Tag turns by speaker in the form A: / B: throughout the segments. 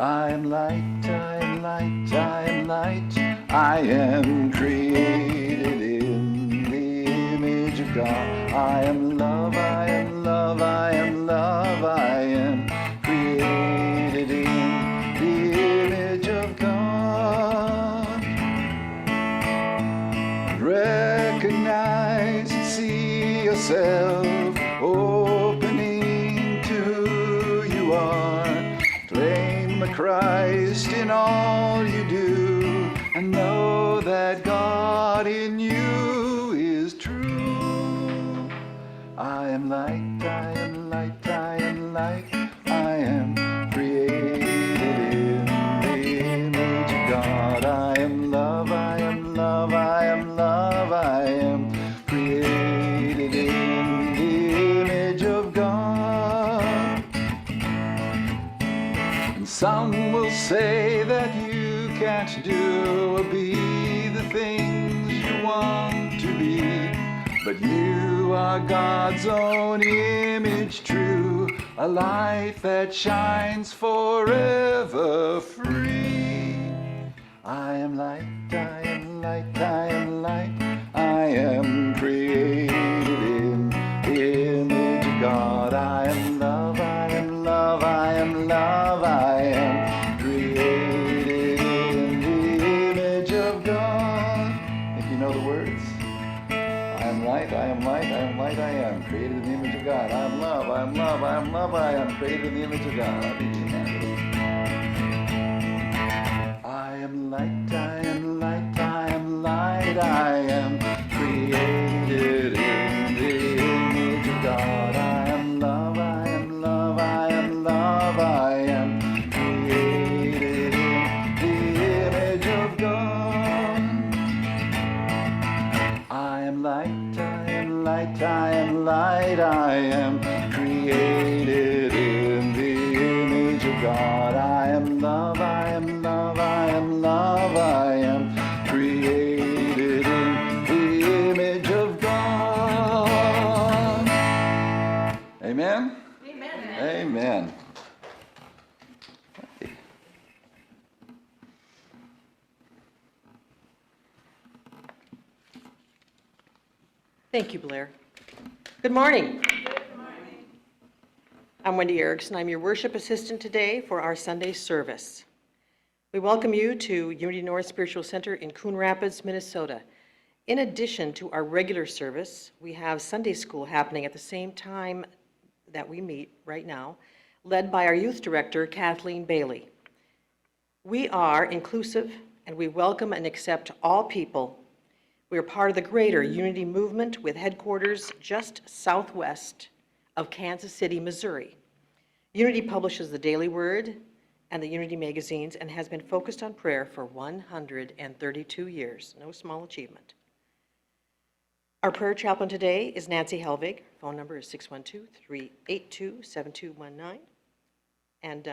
A: I am light, I am light, I am light. I am created in the image of God. I am love, I am love, I am love. I am created in the image of God. Recognize and see yourself opening to who you are. Claim the Christ in all you do, and know that God in you is true. I am light, I am light, I am light. I am created in the image of God. I am love, I am love, I am love. I am created in the image of God. And some will say that you can't do or be the things you want to be, but you are God's own image true, a light that shines forever free. I am light, I am light, I am light. I am created in the image of God. I am love, I am love, I am love. I am created in the image of God. If you know the words. I am light, I am light, I am light, I am created in the image of God. I am love, I am love, I am love, I am created in the image of God. I'll teach you that. I am light, I am light, I am light, I am created in the image of God. I am love, I am love, I am love, I am created in the image of God. I am light, I am light, I am light, I am created in the image of God. I am love, I am love, I am love, I am created in the image of God. Amen? Amen. Amen.
B: Thank you, Blair. Good morning. Good morning. I'm Wendy Erickson. I'm your worship assistant today for our Sunday service. We welcome you to Unity North Spiritual Center in Coon Rapids, Minnesota. In addition to our regular service, we have Sunday school happening at the same time that we meet right now, led by our youth director, Kathleen Bailey. We are inclusive, and we welcome and accept all people. We are part of the greater Unity movement with headquarters just southwest of Kansas City, Missouri. Unity publishes the Daily Word and the Unity magazines and has been focused on prayer for 132 years. No small achievement. Our prayer chaplain today is Nancy Helvig. Phone number is 612-382-7219. And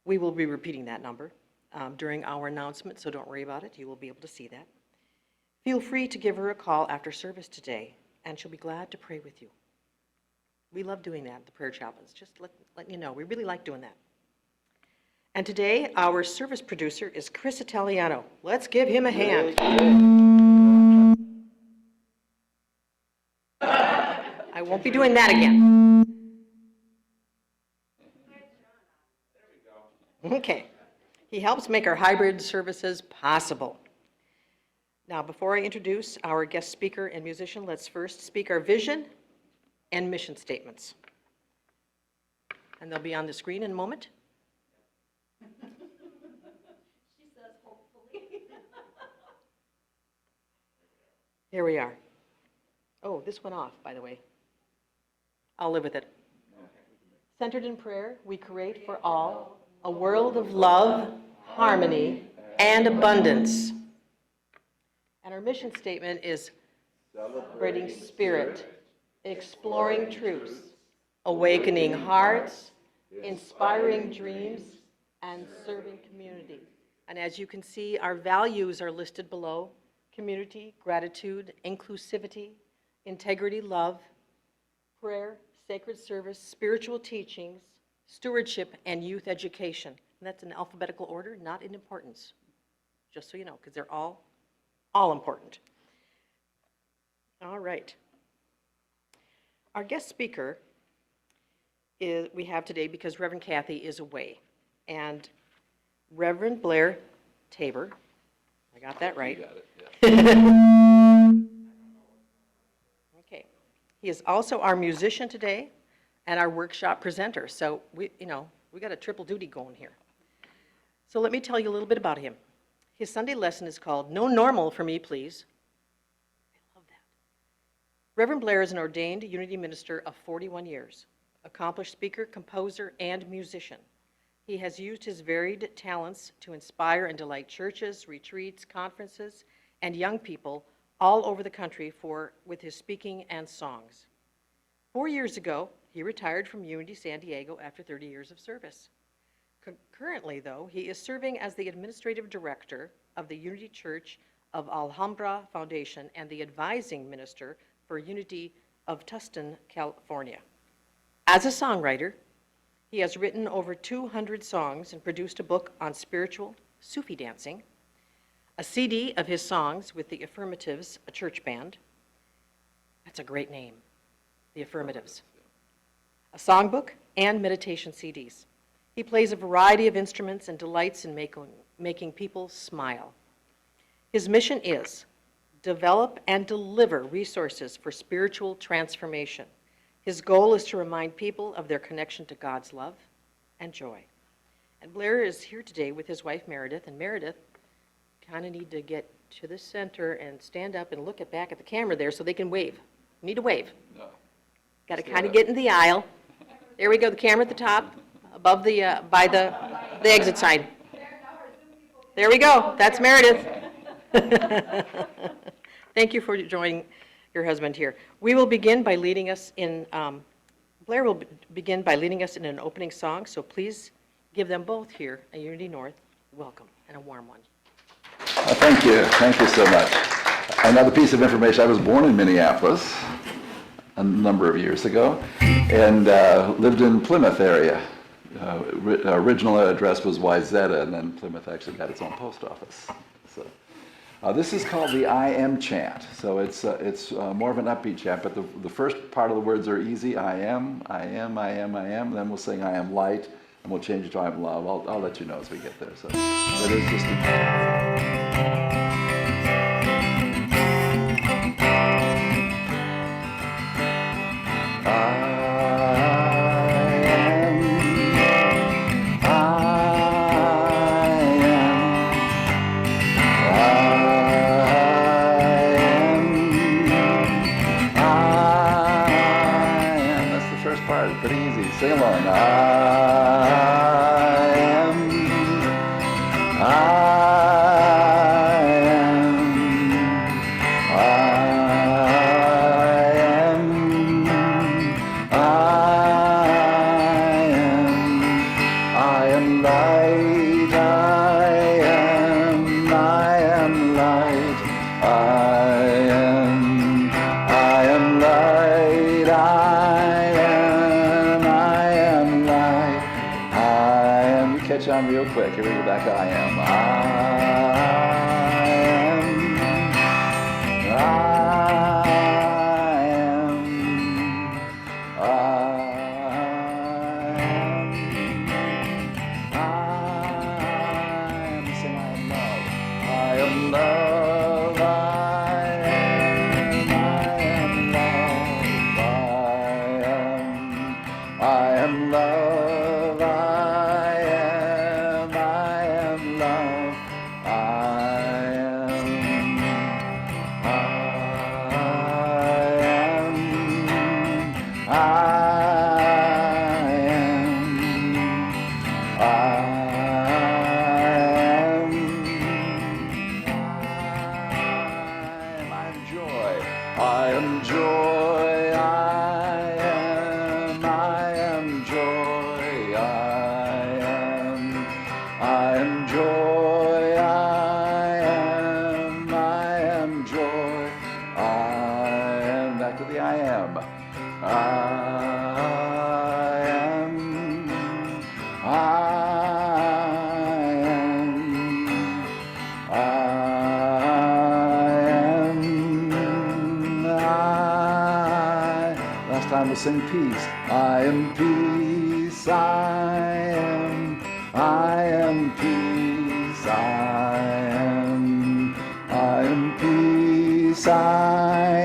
B: we will be repeating that number during our announcement, so don't worry about it. You will be able to see that. Feel free to give her a call after service today, and she'll be glad to pray with you. We love doing that, the prayer chaplains. Just letting you know, we really like doing that. And today, our service producer is Chris Italiano. Let's give him a hand. I won't be doing that again. Okay. He helps make our hybrid services possible. Now, before I introduce our guest speaker and musician, let's first speak our vision and mission statements. And they'll be on the screen in a moment. She says, hopefully. Here we are. Oh, this went off, by the way. I'll live with it. Centered in prayer, we create for all a world of love, harmony, and abundance. And our mission statement is celebrating spirit, exploring truths, awakening hearts, inspiring dreams, and serving community. And as you can see, our values are listed below: community, gratitude, inclusivity, integrity, love, prayer, sacred service, spiritual teachings, stewardship, and youth education. And that's in alphabetical order, not in importance, just so you know, because they're all important. All right. Our guest speaker we have today because Reverend Kathy is away. And Reverend Blair Tabor, I got that right.
A: You got it, yeah.
B: Okay. He is also our musician today and our workshop presenter. So we got a triple duty going here. So let me tell you a little bit about him. His Sunday lesson is called No Normal for Me, Please. I love that. Reverend Blair is an ordained Unity minister of 41 years, accomplished speaker, composer, and musician. He has used his varied talents to inspire and delight churches, retreats, conferences, and young people all over the country with his speaking and songs. 4 years ago, he retired from Unity San Diego after 30 years of service. Currently, though, he is serving as the administrative director of the Unity Church of Alhambra Foundation and the advising minister for Unity of Tustin, California. As a songwriter, he has written over 200 songs and produced a book on spiritual Sufi dancing, a CD of his songs with the Affirmatives, a church band. That's a great name, the Affirmatives. A songbook and meditation CDs. He plays a variety of instruments and delights in making people smile. His mission is develop and deliver resources for spiritual transformation. His goal is to remind people of their connection to God's love and joy. And Blair is here today with his wife Meredith, and Meredith kind of need to get to the center and stand up and look back at the camera there so they can wave. Need to wave.
A: No.
B: Got to kind of get in the aisle. There we go, the camera at the top, above by the exit sign. There we go, that's Meredith. Thank you for joining your husband here. We will begin by leading us in, Blair will begin by leading us in an opening song, so please give them both here at Unity North welcome and a warm one.
A: Thank you so much. Another piece of information, I was born in Minneapolis a number of years ago and lived in Plymouth area. Original address was Wyzetta, and then Plymouth actually got its own post office. So, this is called the I am chant. So it's more of an upbeat chant, but the first part of the words are easy. I am. Then we'll sing I am light, and we'll change it to I am love. I'll let you know as we get there. So it is just sing along. Real quick, here we go back to I am. Sing I am love. I am love. I am love. time we'll sing peace. I am peace, I am peace, I am peace, I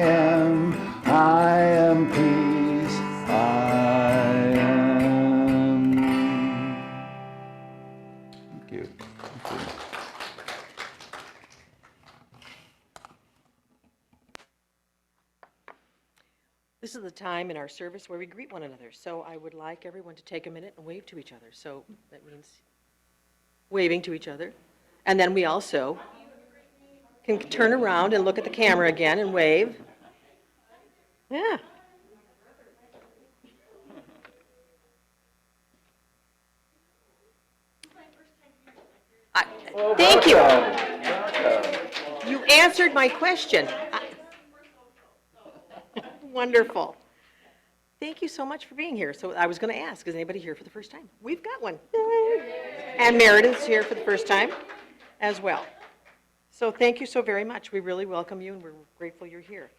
A: am peace, I am. Thank you. Thank you.
B: This is the time in our service where we greet one another. So I would like everyone to take a minute and wave to each other. So that means waving to each other. And then we also can turn around and look at the camera again and wave. Yeah. Thank you. You answered my question. Wonderful. Thank you so much for being here. So I was going to ask, is anybody here for the first time? We've got one. And Meredith's here for the first time as well. So thank you so very much. We really welcome you, and we're grateful you're here.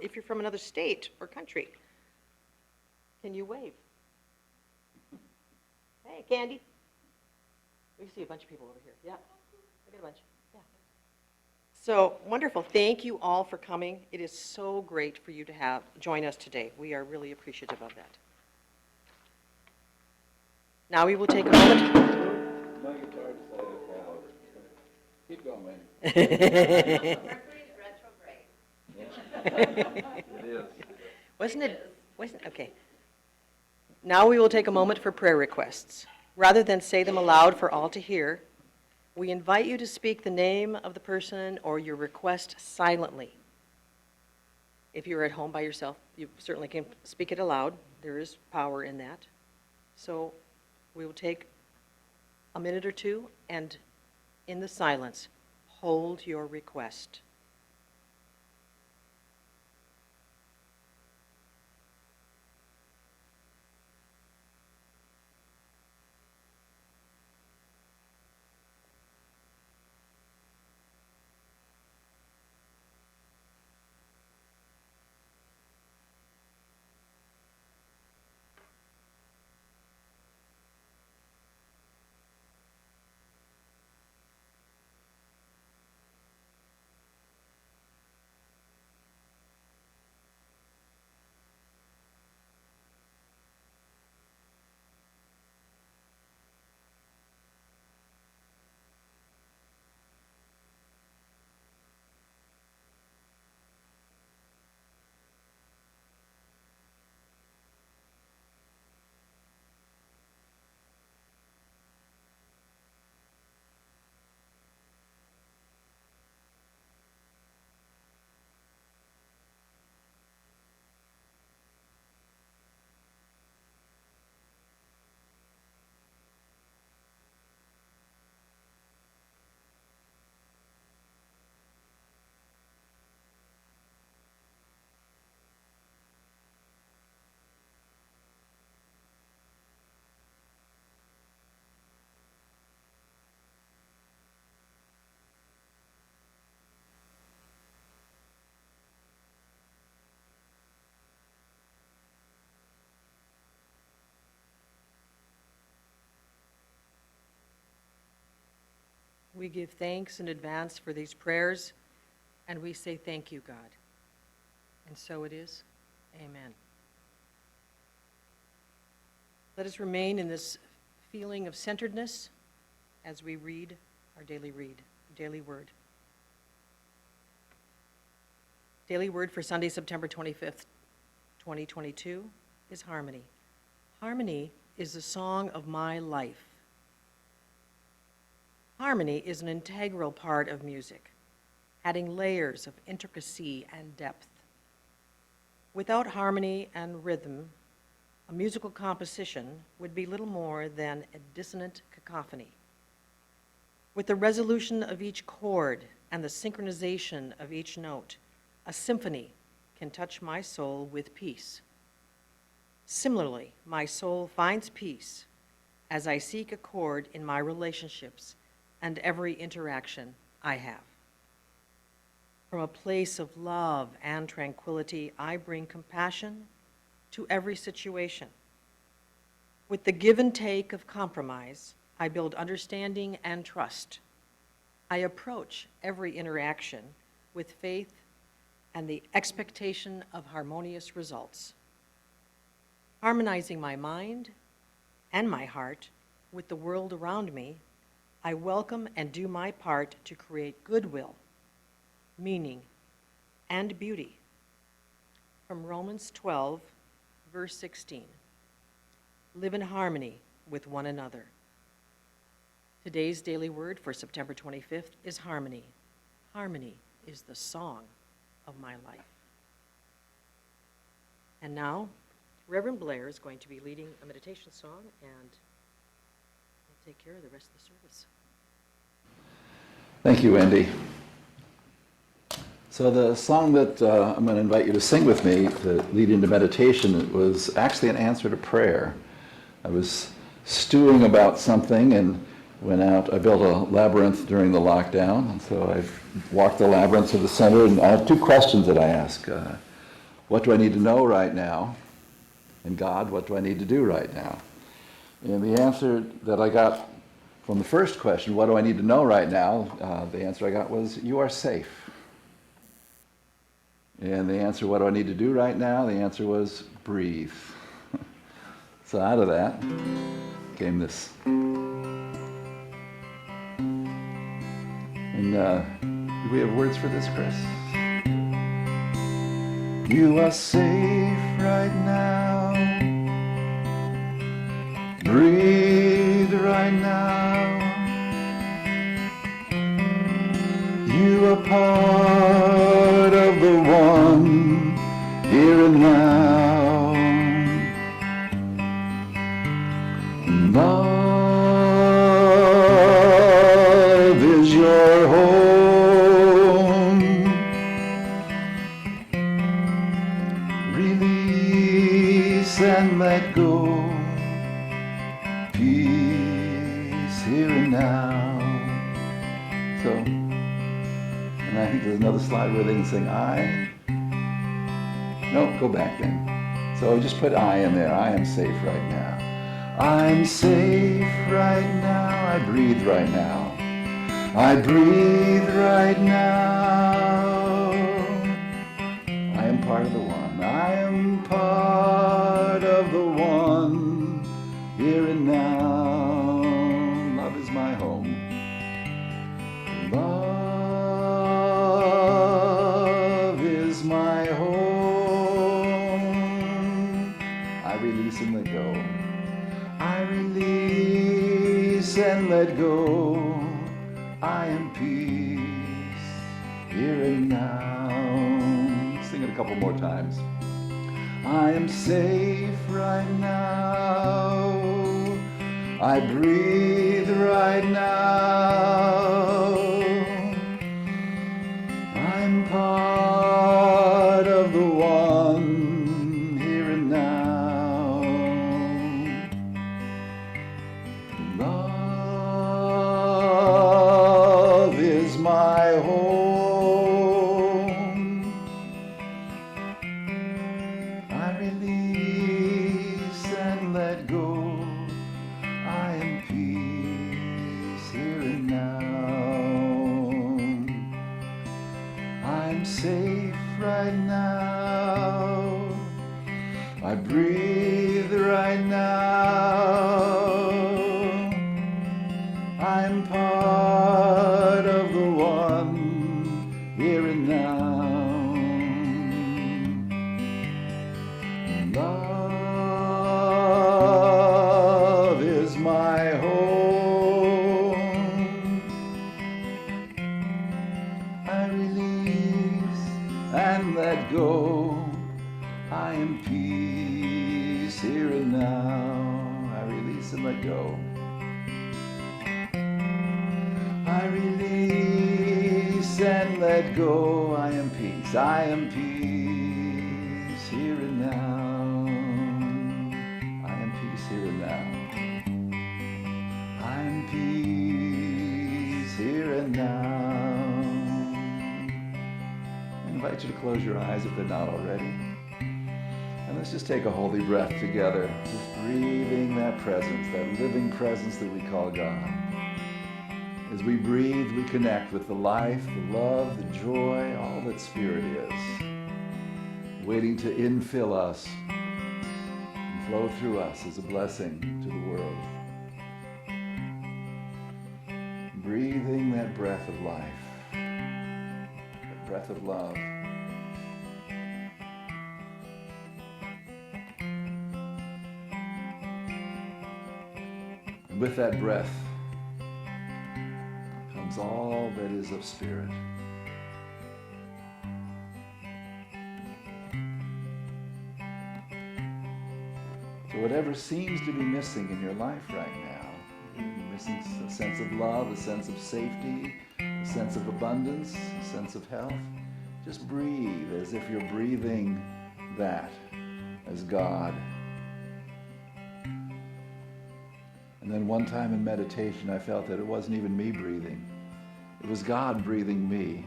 B: If you're from another state or country, can you wave? Hey, Candy. We see a bunch of people over here. Yeah, I got a bunch. Yeah. So wonderful. Thank you all for coming. It is so great for you to join us today. We are really appreciative of that. Now we will take a moment.
A: My guitar decided to fall over. Keep going, man.
C: Mercury's retrograde.
A: It is.
B: Wasn't it? Okay. Now we will take a moment for prayer requests. Rather than say them aloud for all to hear, we invite you to speak the name of the person or your request silently. If you're at home by yourself, you certainly can speak it aloud. There is power in that. So we will take a minute or two and in the silence, hold your request. We give thanks in advance for these prayers, and we say thank you, God. And so it is. Amen. Let us remain in this feeling of centeredness as we read our daily word. Daily word for Sunday, September 25th, 2022 is harmony. Harmony is the song of my life. Harmony is an integral part of music, adding layers of intricacy and depth. Without harmony and rhythm, a musical composition would be little more than a dissonant cacophony. With the resolution of each chord and the synchronization of each note, a symphony can touch my soul with peace. Similarly, my soul finds peace as I seek a chord in my relationships and every interaction I have. From a place of love and tranquility, I bring compassion, to every situation. With the give and take of compromise, I build understanding and trust. I approach every interaction with faith and the expectation of harmonious results. Harmonizing my mind and my heart with the world around me, I welcome and do my part to create goodwill, meaning, and beauty. From Romans 12, verse 16. Live in harmony with one another. Today's daily word for September 25th is harmony. Harmony is the song of my life. And now, Reverend Blair is going to be leading a meditation song, and we'll take care of the rest of the service.
A: Thank you, Wendy. So the song that I'm going to invite you to sing with me to lead into meditation was actually an answer to prayer. I was stewing about something and went out. I built a labyrinth during the lockdown, and so I walked the labyrinth to the center, and I have two questions that I ask. What do I need to know right now? And God, what do I need to do right now? And the answer that I got from the first question, what do I need to know right now? The answer I got was, you are safe. And the answer, what do I need to do right now? The answer was, breathe. So out of that came this. And do we have words for this, Chris? You are safe right now. Breathe right now. You are part of the one here and now. Love is your home. Release and let go. Peace here and now. So, and I think there's another slide where they can sing I. No, go back then. So just put I in there. I am safe right now. I'm safe right now. I breathe right now. I breathe right now. I am part of the one. I am part of the one here and now. Love is my home. Love is my home. I release and let go. I release and let go. I am peace here and now. Sing it a couple more times. I am safe right now. I breathe right now. I'm part of the one here and now. Love is my home. I release and let go. I am peace here and now. I'm safe right now. I breathe right now. I'm part of the one here and now. Love is my home. I release and let go. I am peace here and now. I release and let go. I release and let go. I am peace. I am peace here and now. I am peace here and now. I am peace here and now. I invite you to close your eyes if they're not already. And let's just take a holy breath together, just breathing that presence, that living presence that we call God. As we breathe, we connect with the life, the love, the joy, all that Spirit is, waiting to infill us and flow through us as a blessing to the world. Breathing that breath of life, that breath of love. And with that breath comes all that is of Spirit. So whatever seems to be missing in your life right now, you're missing a sense of love, a sense of safety, a sense of abundance, a sense of health, just breathe as if you're breathing that as God. And then one time in meditation, I felt that it wasn't even me breathing. It was God breathing me.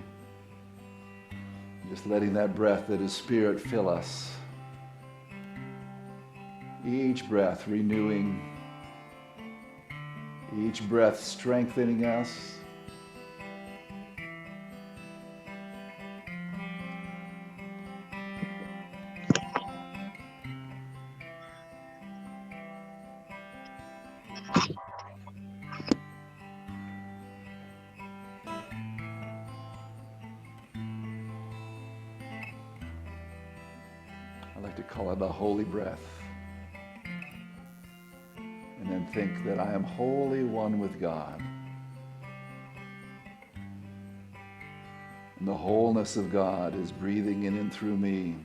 A: Just letting that breath that is Spirit fill us. Each breath renewing, each breath strengthening us. I like to call it the holy breath. And then think that I am wholly one with God. And the wholeness of God is breathing in and through me.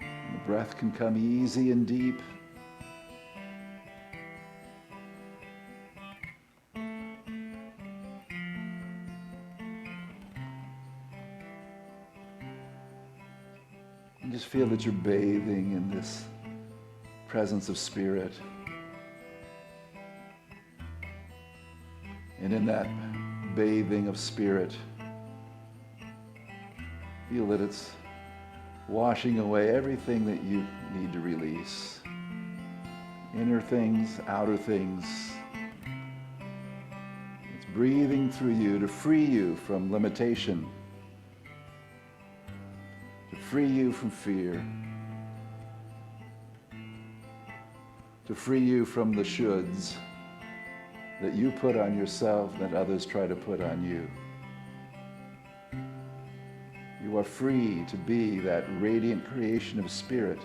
A: And the breath can come easy and deep. And just feel that you're bathing in this presence of Spirit. And in that bathing of Spirit, feel that it's washing away everything that you need to release. Inner things, outer things. It's breathing through you to free you from limitation, to free you from fear, to free you from the shoulds that you put on yourself that others try to put on you. You are free to be that radiant creation of Spirit.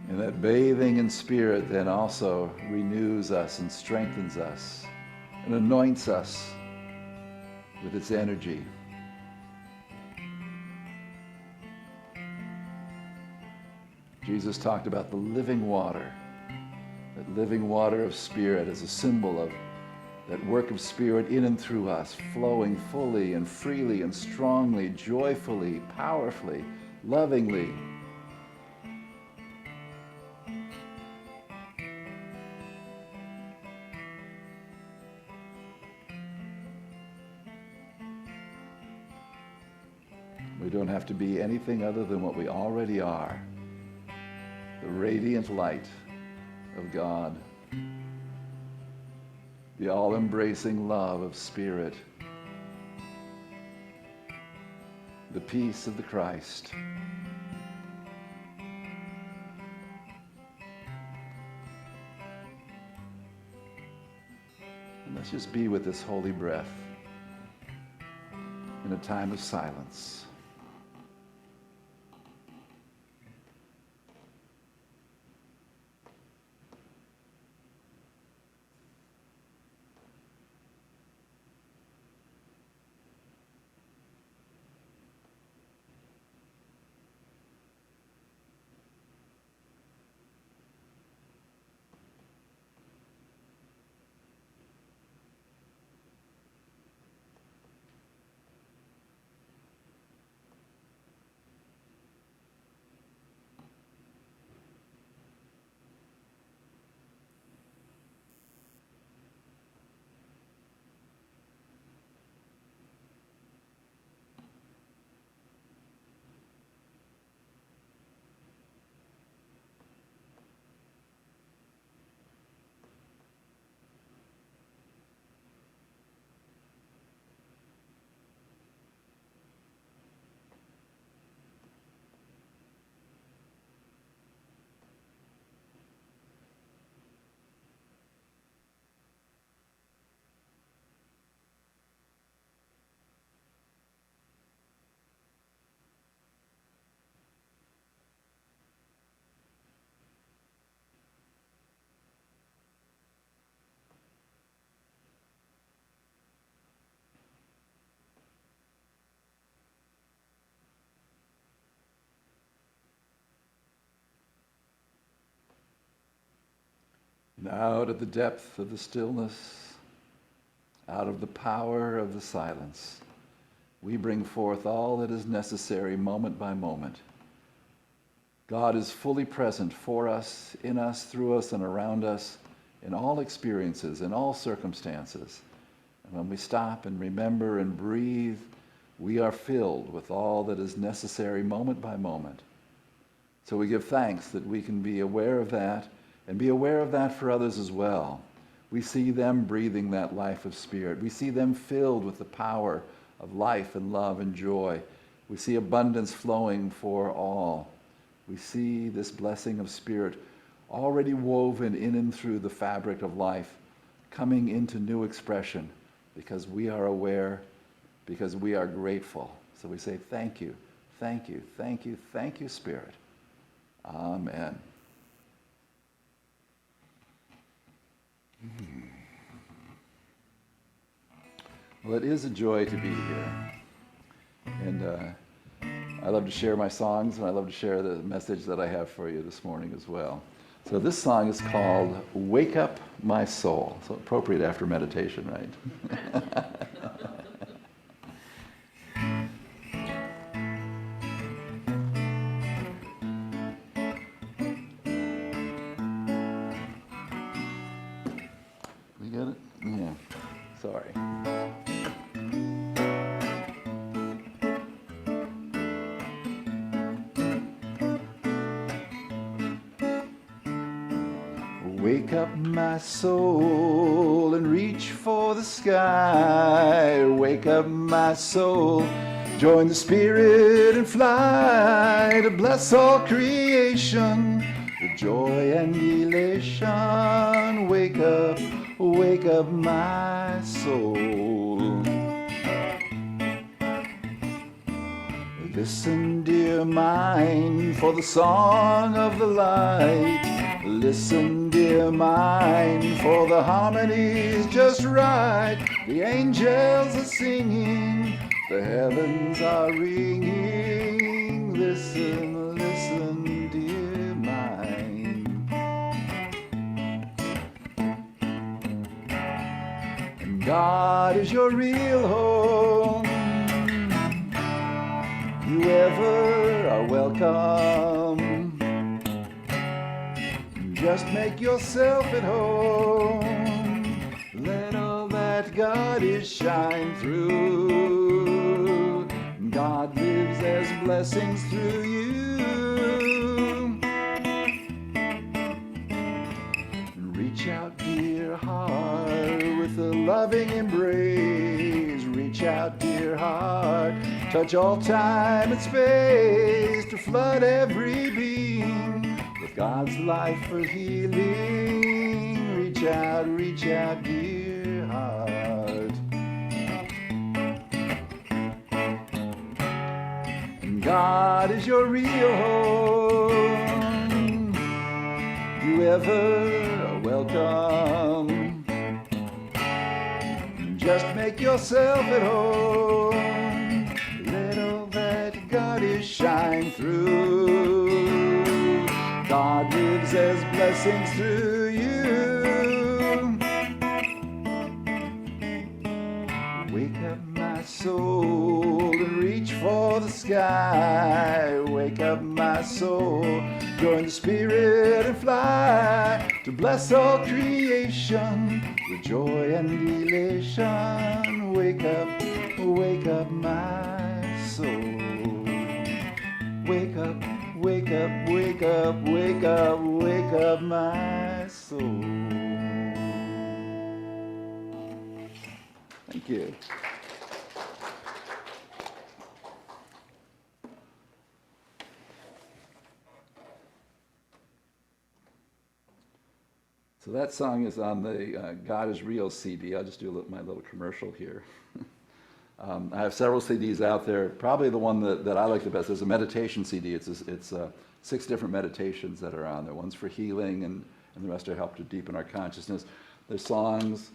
A: And that bathing in Spirit then also renews us and strengthens us and anoints us with its energy. Jesus talked about the living water, that living water of Spirit as a symbol of that work of Spirit in and through us, flowing fully and freely and strongly, joyfully, powerfully, lovingly. We don't have to be anything other than what we already are. The radiant light of God, the all-embracing love of Spirit, the peace of the Christ. And let's just be with this holy breath in a time of silence. And out of the depth of the stillness, out of the power of the silence, we bring forth all that is necessary moment by moment. God is fully present for us, in us, through us, and around us, in all experiences, in all circumstances. And when we stop and remember and breathe, we are filled with all that is necessary moment by moment. So we give thanks that we can be aware of that and be aware of that for others as well. We see them breathing that life of spirit. We see them filled with the power of life and love and joy. We see abundance flowing for all. We see this blessing of spirit already woven in and through the fabric of life, coming into new expression because we are aware, because we are grateful. So we say, thank you, thank you, thank you, thank you, Spirit. Amen. Well, it is a joy to be here. And I love to share my songs, and I love to share the message that I have for you this morning as well. So this song is called Wake Up My Soul. So appropriate after meditation, right? We got it? Yeah. Sorry. Wake up my soul and reach for the sky. Wake up my soul, join the Spirit and fly to bless all creation with joy and elation. Wake up my soul. Listen, dear mind, for the song of the light. Listen, dear mind, for the harmony's just right. The angels are singing, the heavens are ringing. Listen, listen, dear mind. And God is your real home. You ever are welcome. Just make yourself at home. Let all that God is shine through. God lives as blessings through you. Reach out, dear heart, with a loving embrace. Reach out, dear heart, touch all time and space to flood every being with God's life for healing. Reach out, dear heart. And God is your real home. You ever are welcome. Just make yourself at home. Let all that God is shine through. God lives as blessings through you. Wake up my soul and reach for the sky. Wake up my soul, join the Spirit and fly to bless all creation with joy and elation. Wake up my soul. Wake up, wake up, wake up, wake up, wake up my soul. Thank you. So that song is on the God is Real CD. I'll just do my little commercial here. I have several CDs out there. Probably the one that I like the best is a meditation CD. It's 6 different meditations that are on there. One's for healing, and the rest are help to deepen our consciousness. There's songs.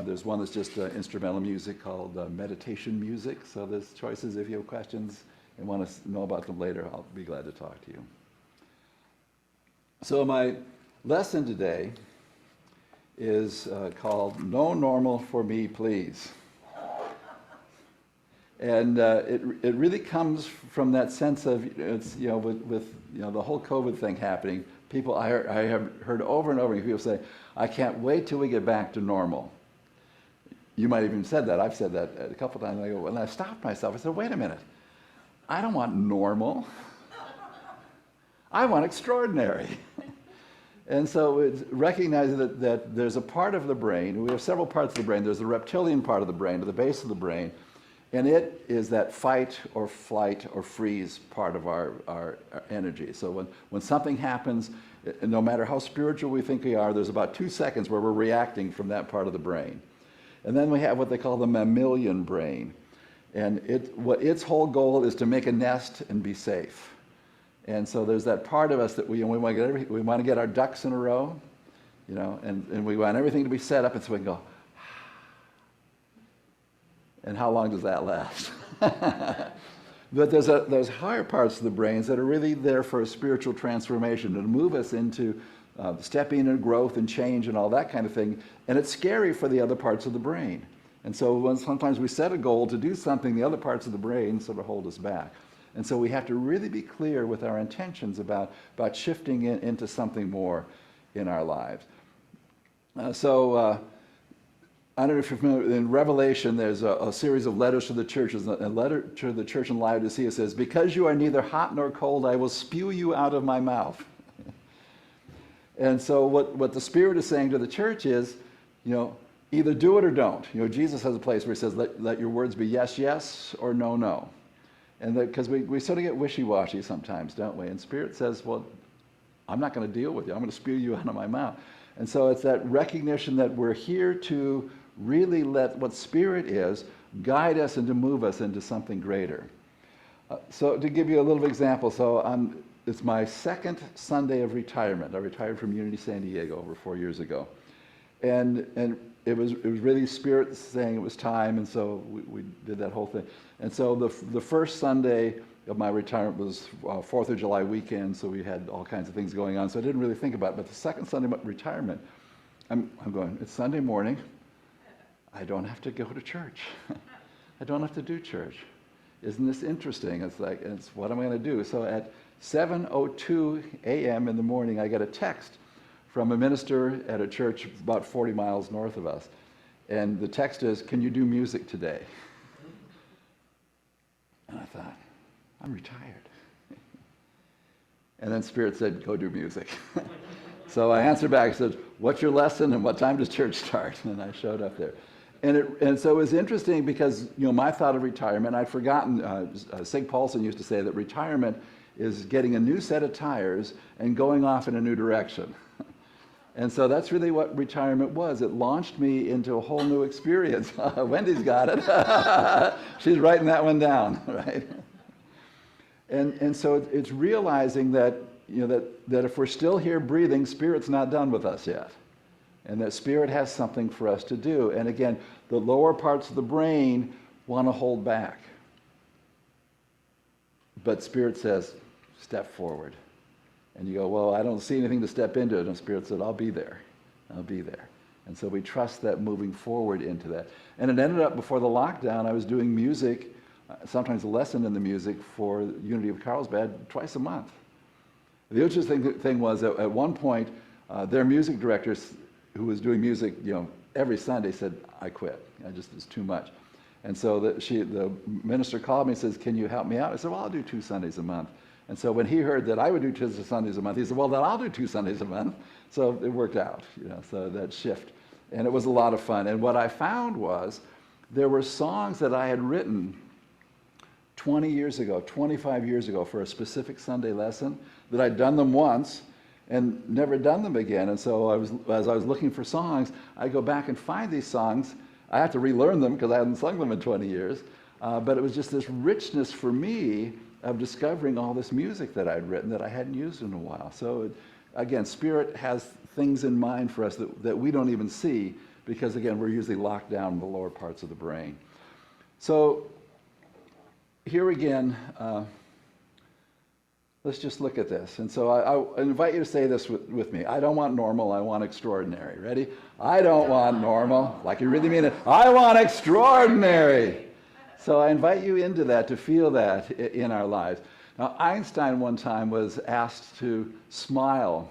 A: There's one that's just instrumental music called meditation music. So there's choices. If you have questions and want to know about them later, I'll be glad to talk to you. So my lesson today is called No Normal for Me, Please. And it really comes from that sense of, it's, with the whole COVID thing happening, I have heard over and over again people say, I can't wait till we get back to normal. You might have even said that. I've said that a couple times. And I stopped myself. I said, wait a minute. I don't want normal. I want extraordinary. And so it's recognizing that there's a part of the brain. We have several parts of the brain. There's the reptilian part of the brain, at the base of the brain. And it is that fight or flight or freeze part of our energy. So when something happens, no matter how spiritual we think we are, there's about 2 seconds where we're reacting from that part of the brain. And then we have what they call the mammalian brain. And its whole goal is to make a nest and be safe. And so there's that part of us that we want to get our ducks in a row, and we want everything to be set up, and so we can go, and how long does that last? But there's higher parts of the brains that are really there for a spiritual transformation, to move us into stepping into growth and change and all that kind of thing. And it's scary for the other parts of the brain. And so when sometimes we set a goal to do something, the other parts of the brain sort of hold us back. And so we have to really be clear with our intentions about shifting into something more in our lives. I don't know if you're familiar, in Revelation, there's a series of letters to the churches. A letter to the church in Laodicea says, because you are neither hot nor cold, I will spew you out of my mouth. And so what the Spirit is saying to the church is, either do it or don't. Jesus has a place where he says, let your words be yes, yes, or no, no. And because we sort of get wishy-washy sometimes, don't we? And Spirit says, well, I'm not going to deal with you. I'm going to spew you out of my mouth. And so it's that recognition that we're here to really let what Spirit is guide us and to move us into something greater. So to give you a little example, it's my second Sunday of retirement. I retired from Unity San Diego over 4 years ago. And it was really Spirit saying it was time, and so we did that whole thing. And so the first Sunday of my retirement was 4th of July weekend, so we had all kinds of things going on, so I didn't really think about it. But the second Sunday of retirement, I'm going, it's Sunday morning. I don't have to go to church. I don't have to do church. Isn't this interesting? It's what am I going to do? So at 7:02 a.m. in the morning, I get a text from a minister at a church about 40 miles north of us. And the text is, can you do music today? And I thought, I'm retired. And then Spirit said, go do music. So I answered back, I said, what's your lesson and what time does church start? And I showed up there. And so it was interesting because, my thought of retirement, I'd forgotten, Sig Paulson used to say that retirement is getting a new set of tires and going off in a new direction. And so that's really what retirement was. It launched me into a whole new experience. Wendy's got it. She's writing that one down, right? And so it's realizing that, that if we're still here breathing, Spirit's not done with us yet. And that Spirit has something for us to do. And again, the lower parts of the brain want to hold back. But Spirit says, step forward. And you go, well, I don't see anything to step into it. And Spirit said, I'll be there. I'll be there. And so we trust that moving forward into that. And it ended up before the lockdown, I was doing music, sometimes a lesson in the music for Unity of Carlsbad twice a month. The interesting thing was that at one point, their music director, who was doing music, every Sunday, said, I quit. It's too much. And so the minister called me and says, can you help me out? I said, well, I'll do 2 Sundays a month. And so when he heard that I would do 2 Sundays a month, he said, well, then I'll do 2 Sundays a month. So it worked out, so that shift. And it was a lot of fun. And what I found was there were songs that I had written 20 years ago, 25 years ago for a specific Sunday lesson that I'd done them once and never done them again. And so as I was looking for songs, I go back and find these songs. I had to relearn them because I hadn't sung them in 20 years. But it was just this richness for me of discovering all this music that I'd written that I hadn't used in a while. So again, Spirit has things in mind for us that we don't even see because, again, we're usually locked down in the lower parts of the brain. So here again, Let's just look at this. And so I invite you to say this with me. I don't want normal, I want extraordinary. Ready? I don't want normal, like you really mean it. I want extraordinary. So I invite you into that, to feel that in our lives. Now, Einstein one time was asked to smile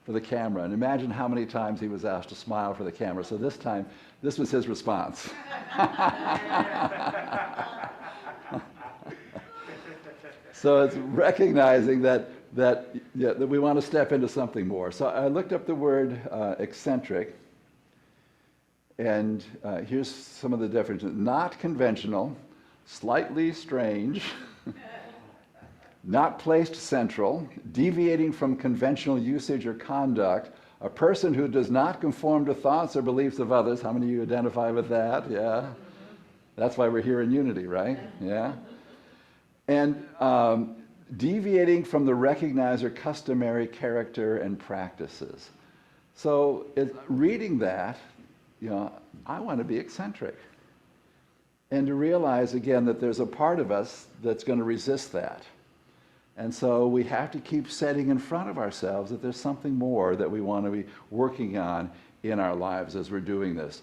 A: for the camera. And imagine how many times he was asked to smile for the camera. So this time, this was his response. So it's recognizing that we want to step into something more. So I looked up the word eccentric, and here's some of the definitions. Not conventional, slightly strange, not placed central, deviating from conventional usage or conduct, a person who does not conform to thoughts or beliefs of others. How many of you identify with that? Yeah. That's why we're here in unity, right? Yeah. And deviating from the recognized or customary character and practices. So reading that, I want to be eccentric. And to realize, again, that there's a part of us that's going to resist that. And so we have to keep setting in front of ourselves that there's something more that we want to be working on in our lives as we're doing this.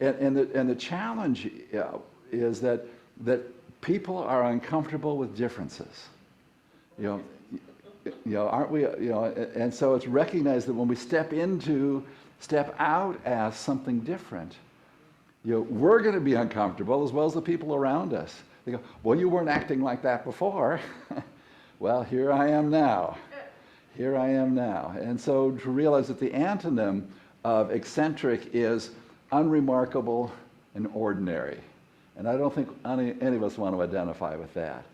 A: And the challenge is that people are uncomfortable with differences. Aren't we? And so it's recognized that when we step out as something different, we're going to be uncomfortable as well as the people around us. They go, well, you weren't acting like that before. Well, here I am now. Here I am now. And so to realize that the antonym of eccentric is unremarkable and ordinary. And I don't think any of us want to identify with that.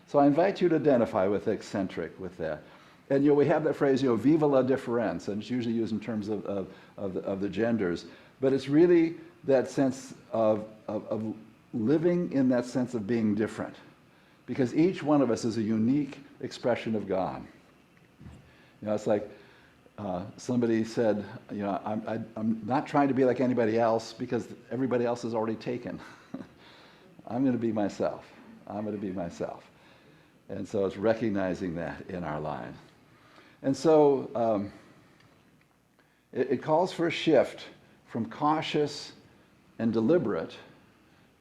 A: So I invite you to identify with eccentric, with that. And we have that phrase, viva la difference, and it's usually used in terms of the genders. But it's really that sense of living in that sense of being different. Because each one of us is a unique expression of God. It's like somebody said, I'm not trying to be like anybody else because everybody else is already taken. I'm going to be myself. I'm going to be myself. And so it's recognizing that in our lives. And so it calls for a shift from cautious and deliberate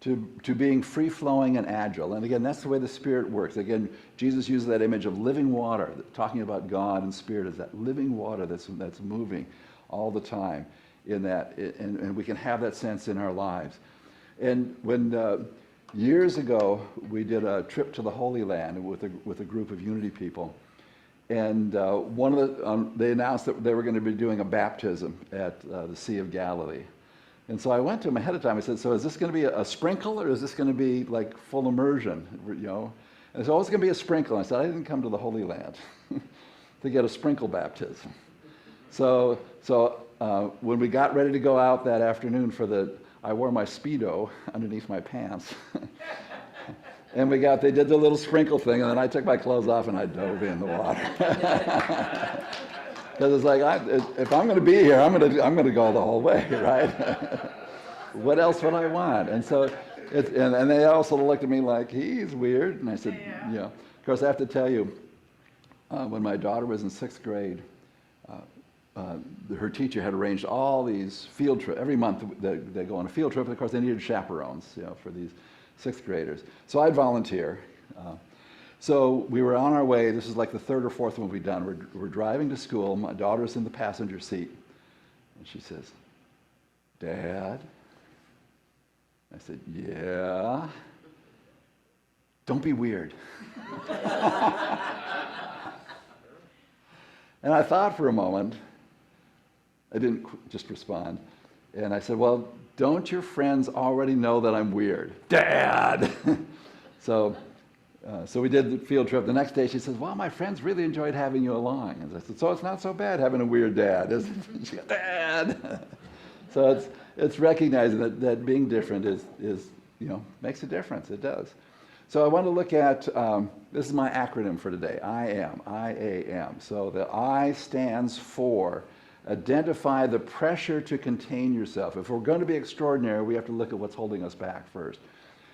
A: to being free-flowing and agile. And again, that's the way the Spirit works. Again, Jesus uses that image of living water, talking about God and Spirit as that living water that's moving all the time in that. And we can have that sense in our lives. And when years ago, we did a trip to the Holy Land with a group of Unity people. And they announced that they were going to be doing a baptism at the Sea of Galilee. And so I went to them ahead of time. I said, so is this going to be a sprinkle or is this going to be like full immersion? And so it's going to be a sprinkle. And I said, I didn't come to the Holy Land to get a sprinkle baptism. So when we got ready to go out that afternoon I wore my Speedo underneath my pants. And they did the little sprinkle thing, and then I took my clothes off and I dove in the water. Because it's like, if I'm going to be here, I'm going to go the whole way, right? What else would I want? And so, and they also looked at me like, he's weird. And I said, yeah. Of course, I have to tell you, when my daughter was in 6th grade, her teacher had arranged all these field trips. Every month they go on a field trip, and of course they needed chaperones, for these 6th graders. So I'd volunteer. So we were on our way. This is like the 3rd or 4th one we've done. We're driving to school. My daughter's in the passenger seat. And she says, Dad? I said, yeah. Don't be weird. And I thought for a moment. I didn't just respond. And I said, well, don't your friends already know that I'm weird? Dad! So we did the field trip. The next day she says, well, my friends really enjoyed having you along. And I said, so it's not so bad having a weird dad, is it? She goes, Dad! So it's recognizing that being different is makes a difference. It does. So I want to look at, this is my acronym for today, I-AM. So the I stands for identify the pressure to contain yourself. If we're going to be extraordinary, we have to look at what's holding us back first.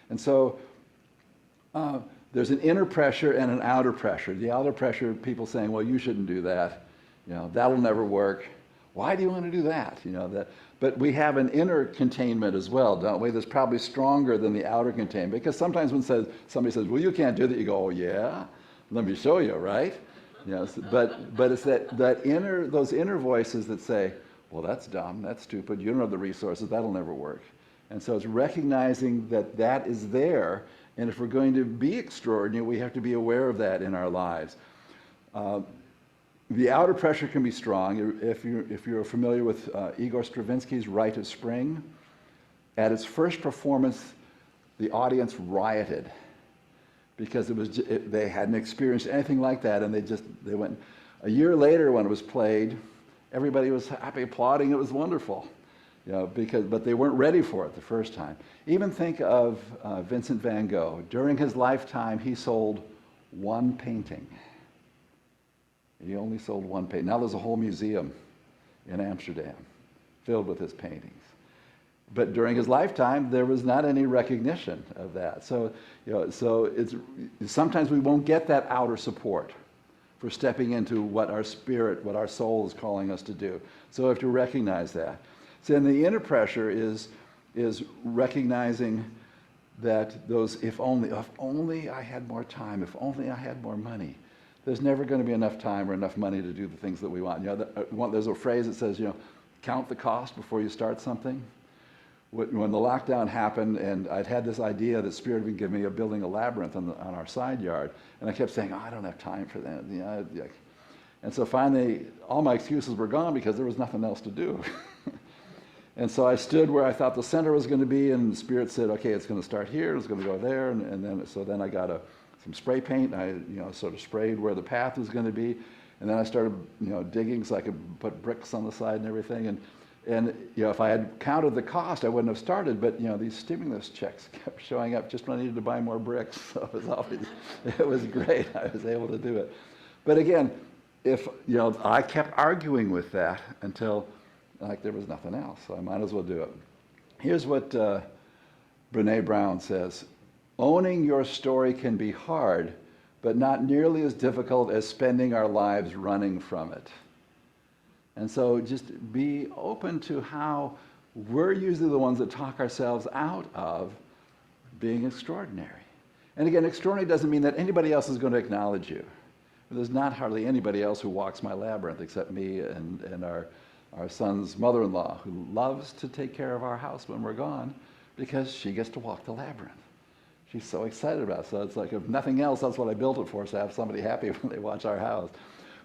A: And so There's an inner pressure and an outer pressure. The outer pressure, people saying, well, you shouldn't do that. That'll never work. Why do you want to do that? But we have an inner containment as well, don't we? That's probably stronger than the outer containment. Because sometimes when somebody says, well, you can't do that, you go, oh, yeah? Let me show you, right? But it's those inner voices that say, well, that's dumb, that's stupid, you don't have the resources, that'll never work. And so it's recognizing that is there, and if we're going to be extraordinary, we have to be aware of that in our lives. The outer pressure can be strong. If you're familiar with Igor Stravinsky's Rite of Spring, at its first performance, the audience rioted because they hadn't experienced anything like that, and they went. A year later, when it was played, everybody was happy, applauding. It was wonderful, but they weren't ready for it the first time. Even think of Vincent van Gogh. During his lifetime, he sold one painting. He only sold one painting. Now there's a whole museum in Amsterdam filled with his paintings. But during his lifetime, there was not any recognition of that. So it's sometimes we won't get that outer support for stepping into what our spirit, what our soul is calling us to do. So we have to recognize that. So then the inner pressure is recognizing that those if only I had more time, if only I had more money. There's never going to be enough time or enough money to do the things that we want. There's a phrase that says, count the cost before you start something. When the lockdown happened, and I'd had this idea that Spirit had given me of building a labyrinth on our side yard, and I kept saying, I don't have time for that. And so finally, all my excuses were gone because there was nothing else to do. And so I stood where I thought the center was going to be, and the Spirit said, okay, it's going to start here, it's going to go there, and then I got some spray paint. I sort of sprayed where the path was going to be, and then I started digging so I could put bricks on the side and everything. And if I had counted the cost, I wouldn't have started. But these stimulus checks kept showing up just when I needed to buy more bricks. So it was great. I was able to do it. But again, if I kept arguing with that until there was nothing else, so I might as well do it. Here's what Brene Brown says: owning your story can be hard, but not nearly as difficult as spending our lives running from it. And so just be open to how we're usually the ones that talk ourselves out of being extraordinary. And again, extraordinary doesn't mean that anybody else is going to acknowledge you. There's not hardly anybody else who walks my labyrinth except me and our son's mother-in-law, who loves to take care of our house when we're gone because she gets to walk the labyrinth. She's so excited about it. So it's like, if nothing else, that's what I built it for, so to have somebody happy when they watch our house.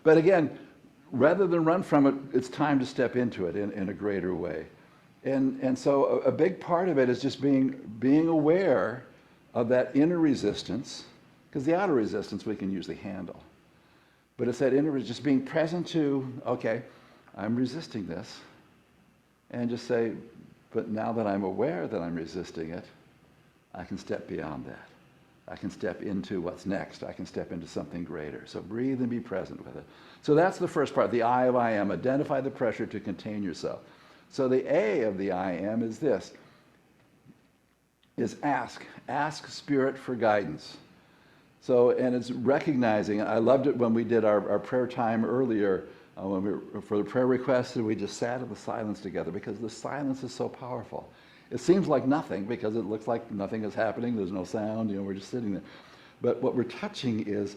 A: But again, rather than run from it, it's time to step into it in a greater way. And so a big part of it is just being aware of that inner resistance, because the outer resistance we can usually handle. But it's that inner, just being present to, okay, I'm resisting this, and just say, but now that I'm aware that I'm resisting it, I can step beyond that. I can step into what's next. I can step into something greater. So breathe and be present with it. So that's the first part, the I of I am. Identify the pressure to contain yourself. So the A of the I am is this, is ask. Ask Spirit for guidance. So, and it's recognizing, I loved it when we did our prayer time earlier, for the prayer requests, and we just sat in the silence together, because the silence is so powerful. It seems like nothing because it looks like nothing is happening. There's no sound. We're just sitting there. But what we're touching is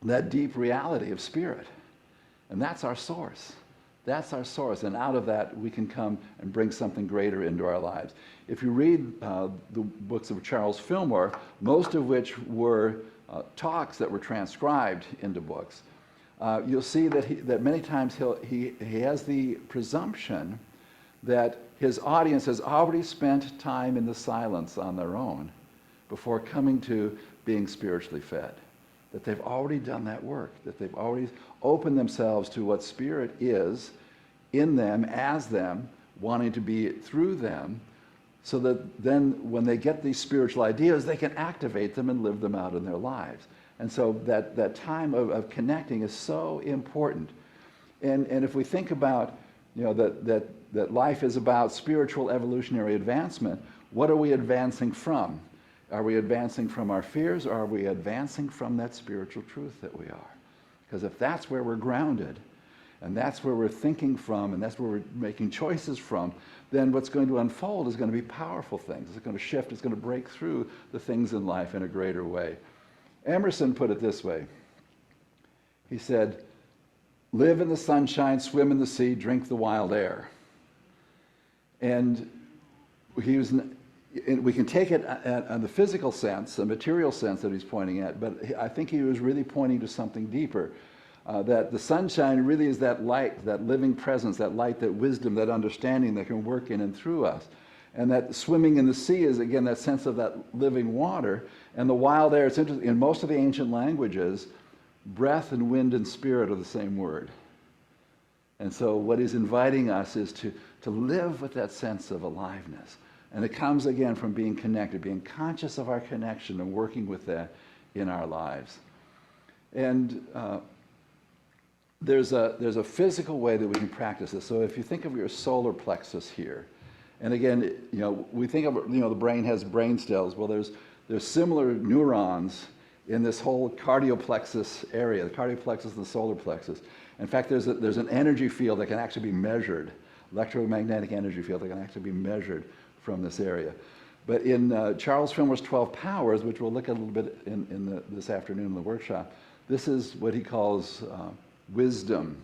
A: that deep reality of Spirit. And that's our source. That's our source. And out of that, we can come and bring something greater into our lives. If you read the books of Charles Fillmore, most of which were talks that were transcribed into books, you'll see that many times he has the presumption that his audience has already spent time in the silence on their own before coming to being spiritually fed. That they've already done that work, that they've already opened themselves to what Spirit is in them, as them, wanting to be through them, so that then when they get these spiritual ideas, they can activate them and live them out in their lives. And so that time of connecting is so important. And if we think about that life is about spiritual evolutionary advancement, what are we advancing from? Are we advancing from our fears, or are we advancing from that spiritual truth that we are? Because if that's where we're grounded, and that's where we're thinking from, and that's where we're making choices from, then what's going to unfold is going to be powerful things. It's going to shift. It's going to break through the things in life in a greater way. Emerson put it this way. He said, live in the sunshine, swim in the sea, drink the wild air. And we can take it on the physical sense, the material sense that he's pointing at, but I think he was really pointing to something deeper. That the sunshine really is that light, that living presence, that light, that wisdom, that understanding that can work in and through us. And that swimming in the sea is, again, that sense of that living water. And the wild air, it's interesting, in most of the ancient languages, breath and wind and spirit are the same word. And so what he's inviting us is to live with that sense of aliveness. And it comes, again, from being connected, being conscious of our connection and working with that in our lives. And there's a physical way that we can practice this. So if you think of your solar plexus here, and again, we think of, the brain has brain cells. Well, there's similar neurons in this whole cardioplexus area, the cardioplexus and the solar plexus. In fact, there's an energy field that can actually be measured, electromagnetic energy field that can actually be measured from this area. But in Charles Fillmore's 12 Powers, which we'll look at a little bit this afternoon in the workshop, this is what he calls wisdom,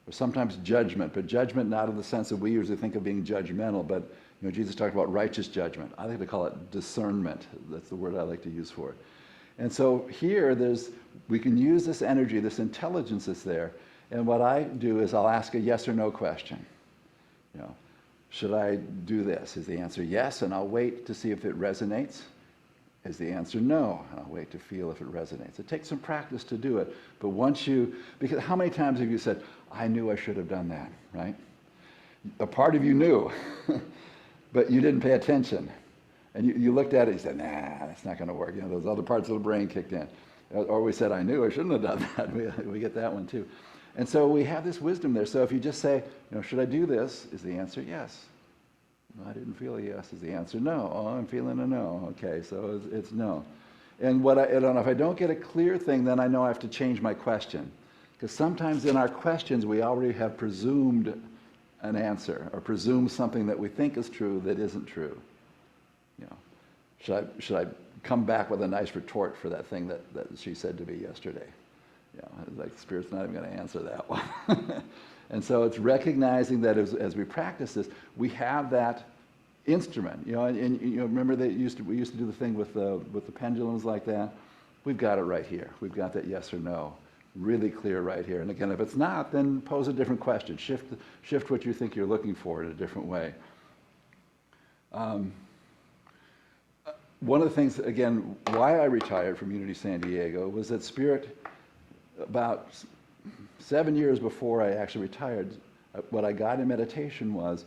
A: or sometimes judgment, but judgment not in the sense that we usually think of being judgmental, but Jesus talked about righteous judgment. I like to call it discernment. That's the word I like to use for it. And so here, we can use this energy, this intelligence that's there, and what I do is I'll ask a yes or no question. Should I do this? Is the answer yes? And I'll wait to see if it resonates. Is the answer no? And I'll wait to feel if it resonates. It takes some practice to do it, but because how many times have you said, I knew I should have done that, right? A part of you knew, but you didn't pay attention. And you looked at it and you said, nah, that's not going to work. Those other parts of the brain kicked in. Or we said, I knew I shouldn't have done that. We get that one too. And so we have this wisdom there. So if you just say, should I do this? Is the answer yes? No, I didn't feel a yes. Is the answer no? Oh, I'm feeling a no. Okay, so it's no. And if I don't get a clear thing, then I know I have to change my question. Because sometimes in our questions, we already have presumed an answer or presumed something that we think is true that isn't true. Should I come back with a nice retort for that thing that she said to me yesterday? Like the Spirit's not even going to answer that one. And so it's recognizing that as we practice this, we have that instrument. Remember we used to do the thing with the pendulums like that. We've got it right here. We've got that yes or no, really clear right here. And again, if it's not, then pose a different question. Shift what you think you're looking for in a different way. One of the things, again, why I retired from Unity San Diego was that Spirit, about 7 years before I actually retired, what I got in meditation was,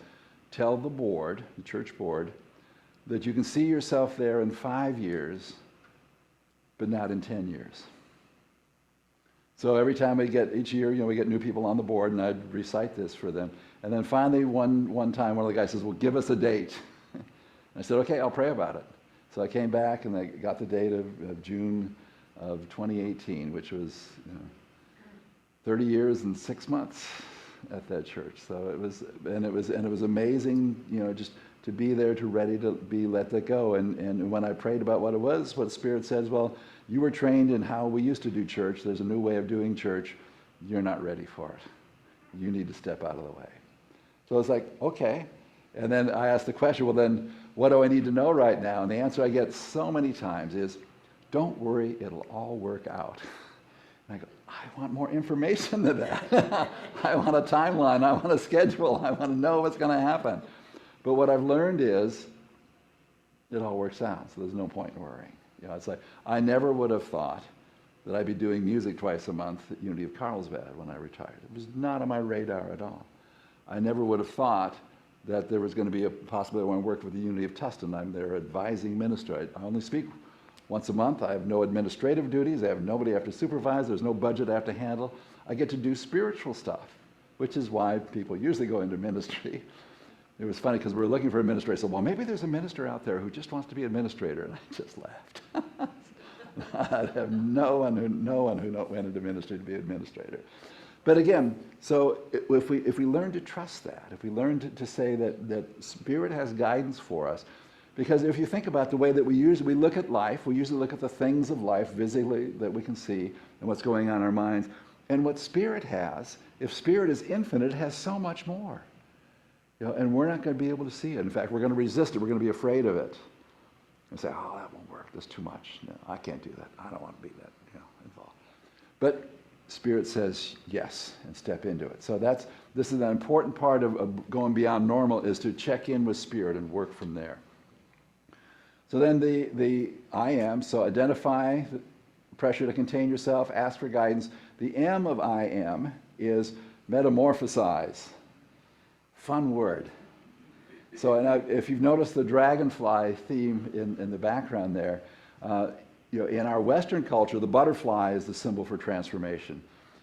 A: tell the board, the church board, that you can see yourself there in 5 years, but not in 10 years. So every time each year, we get new people on the board, and I'd recite this for them. And then finally, one time, one of the guys says, well, give us a date. I said, okay, I'll pray about it. So I came back, and I got the date of June of 2018, which was 30 years and 6 months at that church. So it was amazing, just to be there, ready to be let that go. And when I prayed about what it was, what Spirit says, well, you were trained in how we used to do church. There's a new way of doing church. You're not ready for it. You need to step out of the way. So it's like, okay. And then I asked the question, well, then what do I need to know right now? And the answer I get so many times is, don't worry, it'll all work out. And I go, I want more information than that. I want a timeline. I want a schedule. I want to know what's going to happen. But what I've learned is it all works out, so there's no point in worrying. It's like I never would have thought that I'd be doing music twice a month at Unity of Carlsbad when I retired. It was not on my radar at all. I never would have thought that there was going to be a possibility when I worked with the Unity of Tustin. I'm their advising minister. I only speak once a month. I have no administrative duties. I have nobody I have to supervise. There's no budget I have to handle. I get to do spiritual stuff, which is why people usually go into ministry. It was funny because we were looking for an administrator. So, well, maybe there's a minister out there who just wants to be administrator. And I just laughed. I have no one who went into ministry to be administrator. But again, so if we learn to trust that, if we learn to say that Spirit has guidance for us, because if you think about the way that we look at life, we usually look at the things of life visibly that we can see and what's going on in our minds. And what Spirit has, if Spirit is infinite, it has so much more. And we're not going to be able to see it. In fact, we're going to resist it. We're going to be afraid of it. And say, oh, that won't work. That's too much. No, I can't do that. I don't want to be that involved. But Spirit says yes and step into it. So this is an important part of going beyond normal, is to check in with Spirit and work from there. So then the I am, so identify the pressure to contain yourself, ask for guidance. The M of I am is metamorphosize. Fun word. So if you've noticed the dragonfly theme in the background there, in our Western culture, the butterfly is the symbol for transformation.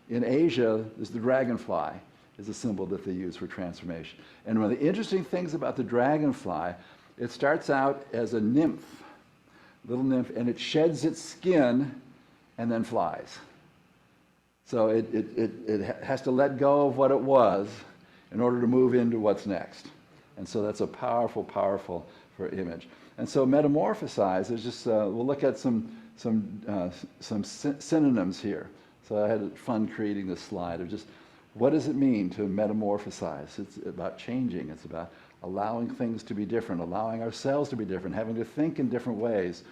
A: In Asia, the dragonfly is a symbol that they use for transformation. And one of the interesting things about the dragonfly, it starts out as a nymph, little nymph, and it sheds its skin and then flies. So it has to let go of what it was in order to move into what's next. And so that's a powerful for image. And so metamorphosize is just, we'll look at some synonyms here. So I had fun creating this slide of just, what does it mean to metamorphosize? It's about changing. It's about allowing things to be different, allowing ourselves to be different, having to think in different ways,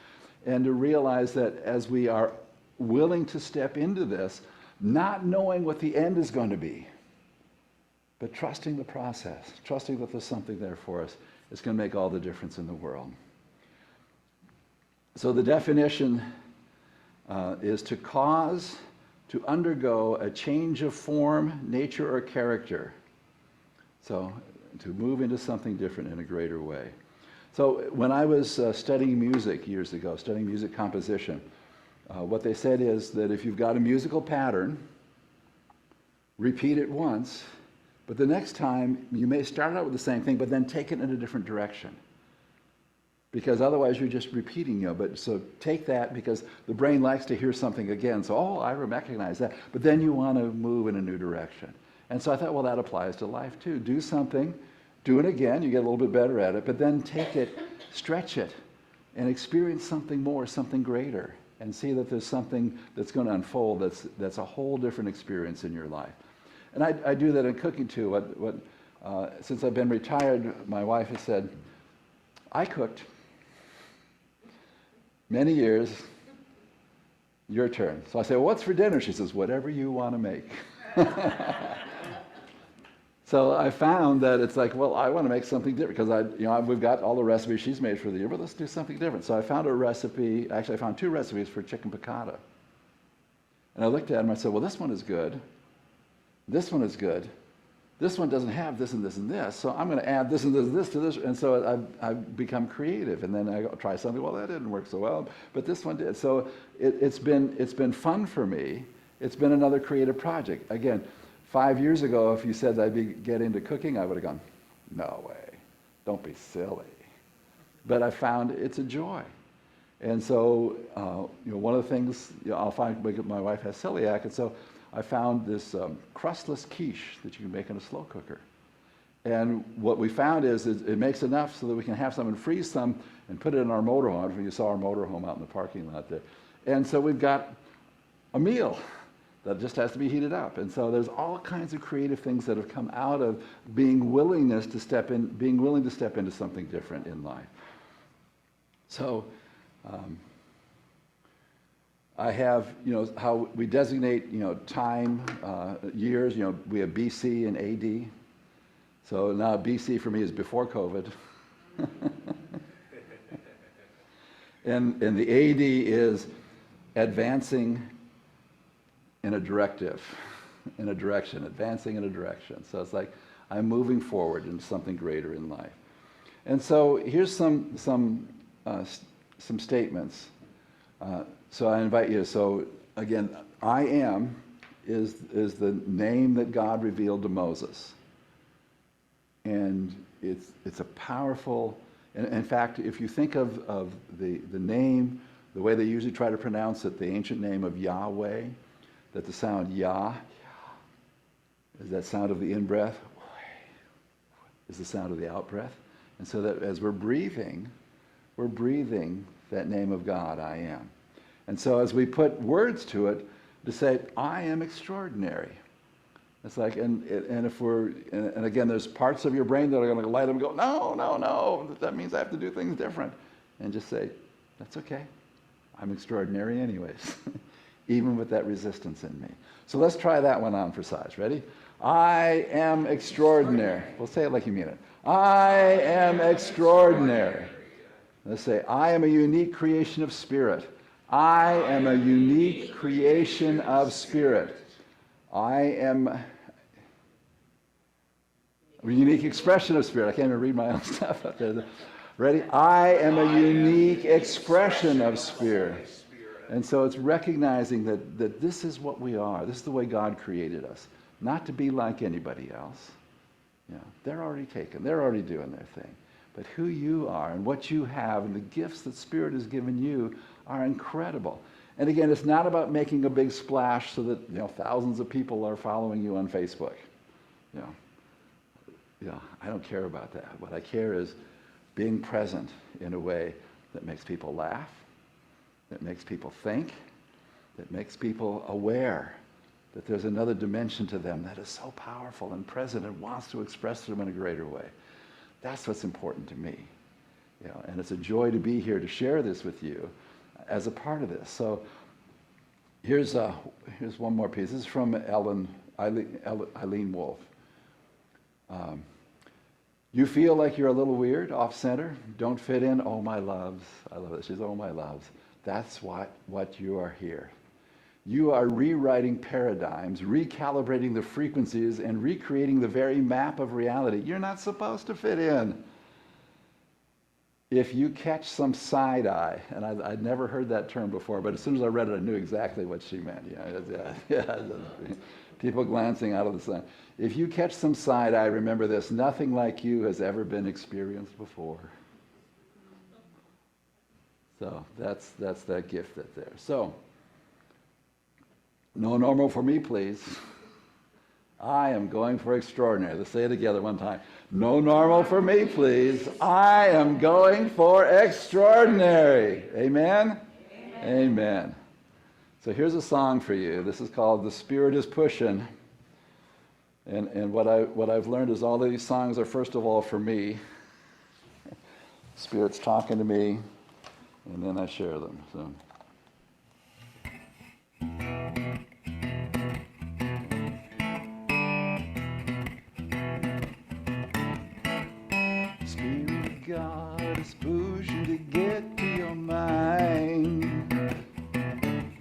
A: and to realize that as we are willing to step into this, not knowing what the end is going to be, but trusting the process, trusting that there's something there for us, is going to make all the difference in the world. So the definition is to cause, to undergo a change of form, nature, or character. So to move into something different in a greater way. So when I was studying music years ago, studying music composition, what they said is that if you've got a musical pattern, repeat it once, but the next time you may start out with the same thing, but then take it in a different direction. Because otherwise you're just repeating, but so take that, because the brain likes to hear something again. So, I recognize that. But then you want to move in a new direction. And so I thought, well, that applies to life too. Do something, do it again, you get a little bit better at it, but then take it, stretch it, and experience something more, something greater, and see that there's something that's going to unfold that's a whole different experience in your life. And I do that in cooking too. Since I've been retired, my wife has said, I cooked many years, your turn. So I say, well, what's for dinner? She says, whatever you want to make. So I found that it's like, well, I want to make something different, because we've got all the recipes she's made for the year, but let's do something different. So I found a recipe, actually I found 2 recipes for chicken piccata. And I looked at them and I said, well, this one is good. This one is good. This one doesn't have this and this and this, so I'm going to add this and this and this to this. And so I've become creative, and then I try something. Well, that didn't work so well, but this one did. So it's been fun for me. It's been another creative project. Again, 5 years ago, if you said I'd get into cooking, I would have gone, no way, don't be silly. But I found it's a joy. And so one of the things I'll find, my wife has celiac, and so I found this crustless quiche that you can make in a slow cooker. And what we found is it makes enough so that we can have some and freeze some and put it in our motorhome. You saw our motorhome out in the parking lot there. And so we've got a meal that just has to be heated up. And so there's all kinds of creative things that have come out of being willing to step into something different in life. So I have, how we designate, time, years, we have BC and AD. So now BC for me is before COVID. and the AD is advancing in a direction, advancing in a direction. So it's like I'm moving forward into something greater in life. And so here's some statements. So I invite you. So again, I am is the name that God revealed to Moses. And it's a powerful, and in fact, if you think of the name, the way they usually try to pronounce it, the ancient name of Yahweh, that the sound Yah is that sound of the in-breath, is the sound of the out-breath. And so that as we're breathing that name of God, I am. And so as we put words to it, to say, I am extraordinary. It's like, and if we're, and again, there's parts of your brain that are going to light up and go, no, that means I have to do things different. And just say, that's okay. I'm extraordinary anyways, even with that resistance in me. So let's try that one on for size. Ready? I am extraordinary. Well, say it like you mean it. I am extraordinary. Let's say, I am a unique creation of spirit. I am a unique creation of spirit. I am a unique expression of spirit. I can't even read my own stuff up there. Ready? I am a unique expression of spirit. And so it's recognizing that this is what we are. This is the way God created us. Not to be like anybody else. You know, they're already taken. They're already doing their thing. But who you are and what you have and the gifts that Spirit has given you are incredible. And again, it's not about making a big splash so that thousands of people are following you on Facebook. I don't care about that. What I care is being present in a way that makes people laugh, that makes people think, that makes people aware that there's another dimension to them that is so powerful and present and wants to express them in a greater way. That's what's important to me. And it's a joy to be here to share this with you as a part of this. So here's one more piece. This is from Eileen Wolf. You feel like you're a little weird, off center, don't fit in. Oh, my loves. I love it. She's, oh, my loves. That's what you are here. You are rewriting paradigms, recalibrating the frequencies, and recreating the very map of reality. You're not supposed to fit in. If you catch some side eye, and I'd never heard that term before, but as soon as I read it, I knew exactly what she meant. People glancing out of the sun. If you catch some side eye, remember this: nothing like you has ever been experienced before. So that's that gift that's there. So, no normal for me, please. I am going for extraordinary. Let's say it together one time. No normal for me, please. I am going for extraordinary. Amen? Amen? Amen. So here's a song for you. This is called The Spirit is Pushing. And what I've learned is all these songs are, first of all, for me. Spirit's talking to me, and then I share them. So. God is pushing to get to your mind.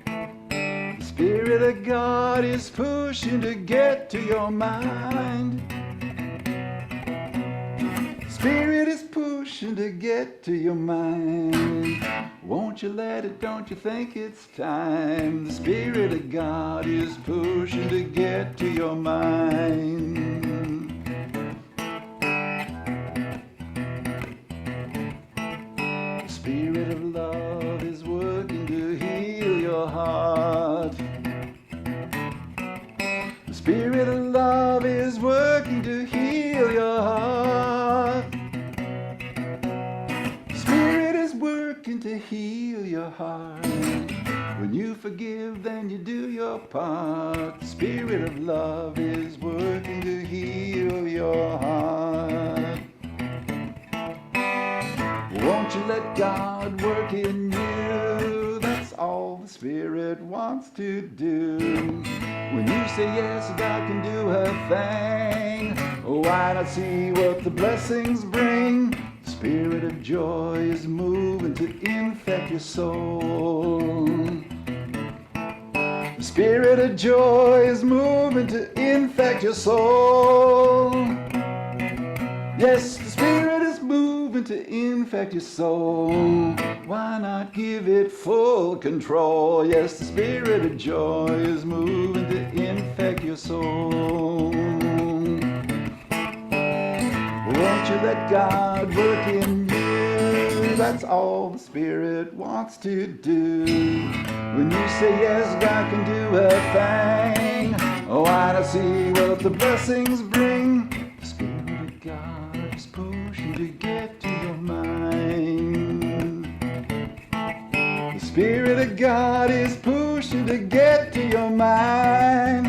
A: The Spirit of God is pushing to get to your mind. The Spirit is pushing to get to your mind. Won't you let it? Don't you think it's time? The Spirit of God is pushing to get to your mind. Spirit of love is working to heal your heart. The Spirit of love is working to heal your heart. The Spirit is working to heal your heart. When you forgive, then you do your part. The Spirit of love is working to heal your heart. Won't you let God work in you? That's all the Spirit wants to do. When you say yes, God can do a thing. Why not see what the blessings bring? The Spirit of joy is moving to infect your soul. The Spirit of joy is moving to infect your soul. Yes, the Spirit is moving to infect your soul. Why not give it full control? Yes, the Spirit of joy is moving to infect your soul. let God work in you. That's all the Spirit wants to do. When you say yes, God can do a thing. Oh, I don't see what the blessings bring. The Spirit of God is pushing to get to your mind. The Spirit of God is pushing to get to your mind.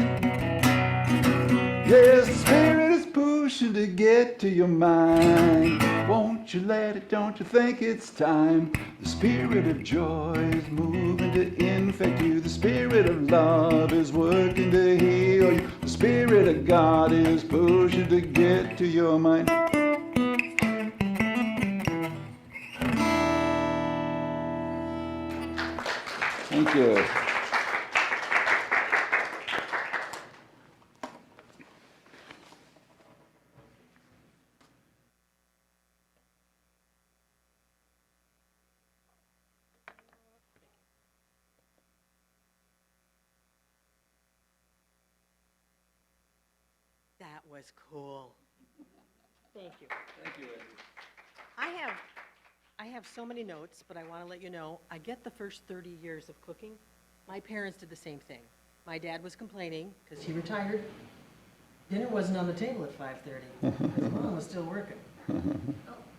A: Yes, the Spirit is pushing to get to your mind. Won't you let it, don't you think it's time? The Spirit of joy is moving to infect you. The Spirit of love is working to heal you. The Spirit of God is pushing to get to your mind. Thank you.
B: That was cool. Thank you.
A: Thank you, Andrew.
B: I have so many notes, but I want to let you know, I get the first 30 years of cooking. My parents did the same thing. My dad was complaining because he retired. Dinner wasn't on the table at 5:30. His mom was still working.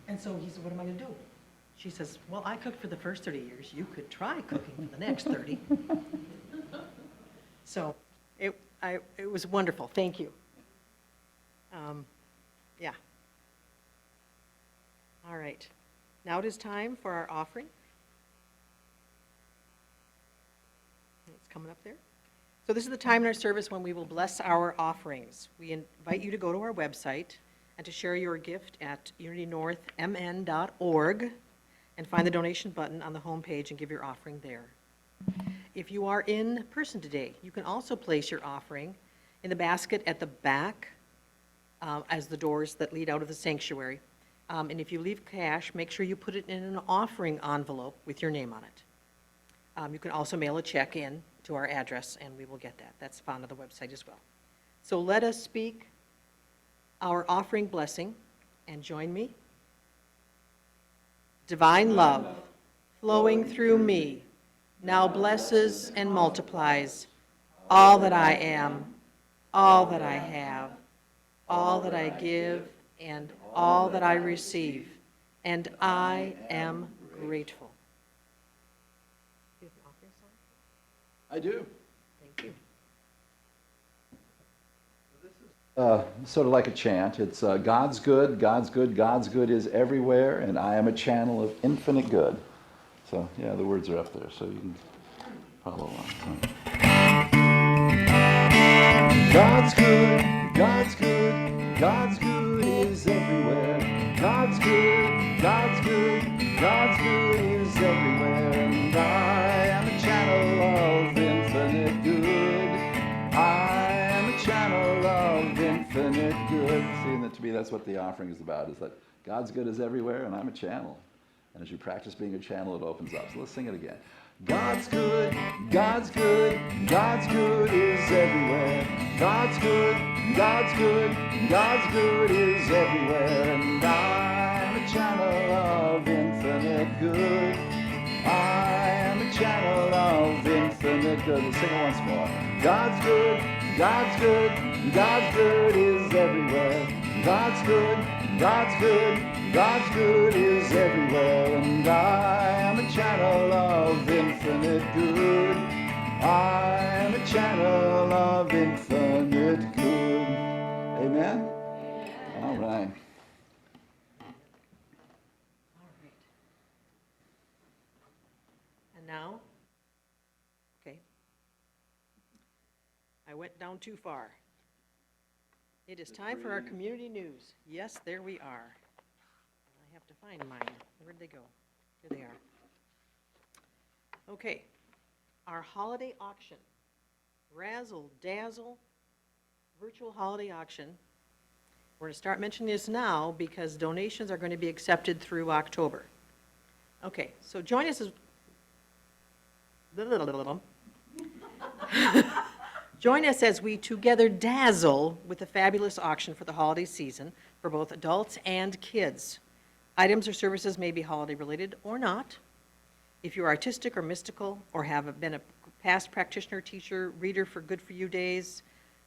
B: And so he said, what am I going to do? She says, well, I cooked for the first 30 years. You could try cooking for the next 30. So it was wonderful. Thank you. Yeah. All right. Now it is time for our offering. It's coming up there. So this is the time in our service when we will bless our offerings. We invite you to go to our website and to share your gift at unitynorthmn.org and find the donation button on the home page and give your offering there. If you are in person today, you can also place your offering in the basket at the back as the doors that lead out of the sanctuary. And if you leave cash, make sure you put it in an offering envelope with your name on it. You can also mail a check in to our address, and we will get that. That's found on the website as well. So let us speak our offering blessing, and join me. Divine love flowing through me now blesses and multiplies all that I am, all that I have, all that I give, and all that I receive, and I am grateful. Do you have an offering song?
A: I do.
B: Thank you.
A: Sort of like a chant. It's God's good, God's good, God's good is everywhere, and I am a channel of infinite good. So, yeah, the words are up there, so you can follow along. God's good, God's good, God's good is everywhere. God's good, God's good, God's good is everywhere, and I am a channel of infinite good. I am a channel of infinite good. See, and to me, that's what the offering is about, is that God's good is everywhere, and I'm a channel. And as you practice being a channel, it opens up. So let's sing it again. God's good, God's good, God's good is everywhere. God's good, God's good, God's good is everywhere. And I'm a channel of infinite good. I am a channel of infinite good. Let's sing it once more. God's good, God's good, God's good is everywhere. God's good, God's good, God's good is everywhere. And I am a channel of infinite good. I am a channel of infinite good. Amen? All right.
B: And now, okay, I went down too far. It is time for our community news. Yes, there we are. I have to find mine. Where'd they go? Here they are. Okay, our holiday auction, Razzle Dazzle virtual holiday auction. We're going to start mentioning this now because donations are going to be accepted through October. Okay, so join us as Join us as we together dazzle with a fabulous auction for the holiday season for both adults and kids. Items or services may be holiday related or not. If you're artistic or mystical or have been a past practitioner, teacher, reader for Good For You days,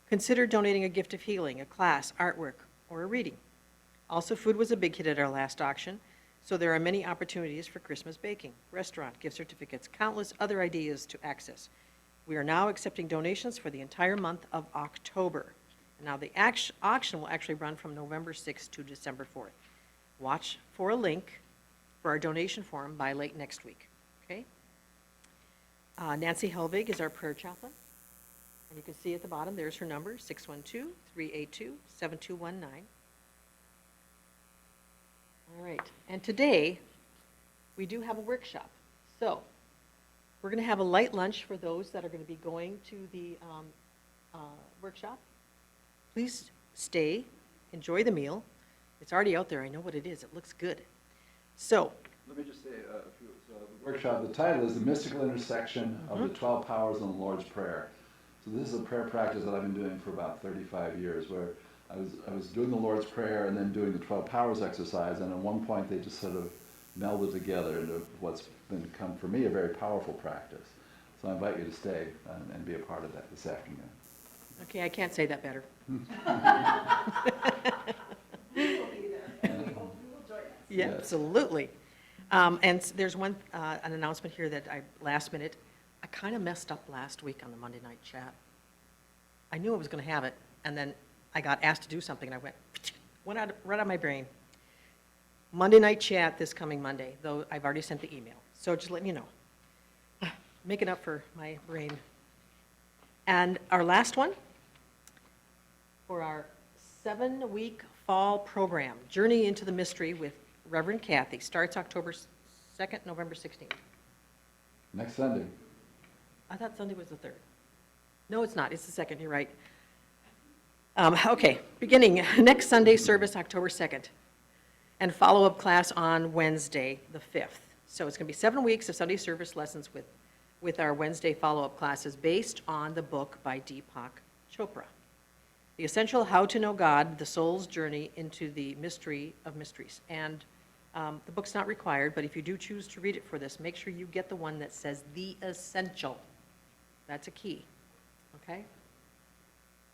B: consider donating a gift of healing, a class, artwork, or a reading. Also, food was a big hit at our last auction, so there are many opportunities for Christmas baking, restaurant, gift certificates, countless other ideas to access. We are now accepting donations for the entire month of October. And now the auction will actually run from November 6th to December 4th. Watch for a link for our donation form by late next week, okay? Nancy Helvig is our prayer chaplain. And you can see at the bottom, there's her number, 612-382-7219. All right, and today, we do have a workshop. So, we're going to have a light lunch for those that are going to be going to the workshop. Please stay, enjoy the meal. It's already out there, I know what it is, it looks good. So,
A: Let me just say a few. So the workshop, the title is The Mystical Intersection of the 12 Powers and the Lord's Prayer. So this is a prayer practice that I've been doing for about 35 years, where I was doing the Lord's Prayer and then doing the 12 Powers exercise, and at one point they just sort of melded together into what's become for me a very powerful practice. So I invite you to stay and be a part of that this afternoon.
B: okay, I can't say that better. Yeah,
A: Yes.
B: absolutely. And there's an announcement here that last minute, I kind of messed up last week on the Monday night chat. I knew I was going to have it, and then I got asked to do something, and I went right out of my brain. Monday night chat this coming Monday, though I've already sent the email. So just letting you know. Making up for my brain. And our last one for our 7-week fall program, Journey into the Mystery with Reverend Kathy, starts October 2nd, November 16th.
A: Next Sunday.
B: I thought Sunday was the 3rd. No, it's not. It's the 2nd. You're right. Okay, beginning next Sunday service, October 2nd, and follow-up class on Wednesday, the 5th. So it's going to be 7 weeks of Sunday service lessons with our Wednesday follow-up classes based on the book by Deepak Chopra, The Essential How to Know God, The Soul's Journey into the Mystery of Mysteries. And the book's not required, but if you do choose to read it for this, make sure you get the one that says The Essential. That's a key, okay?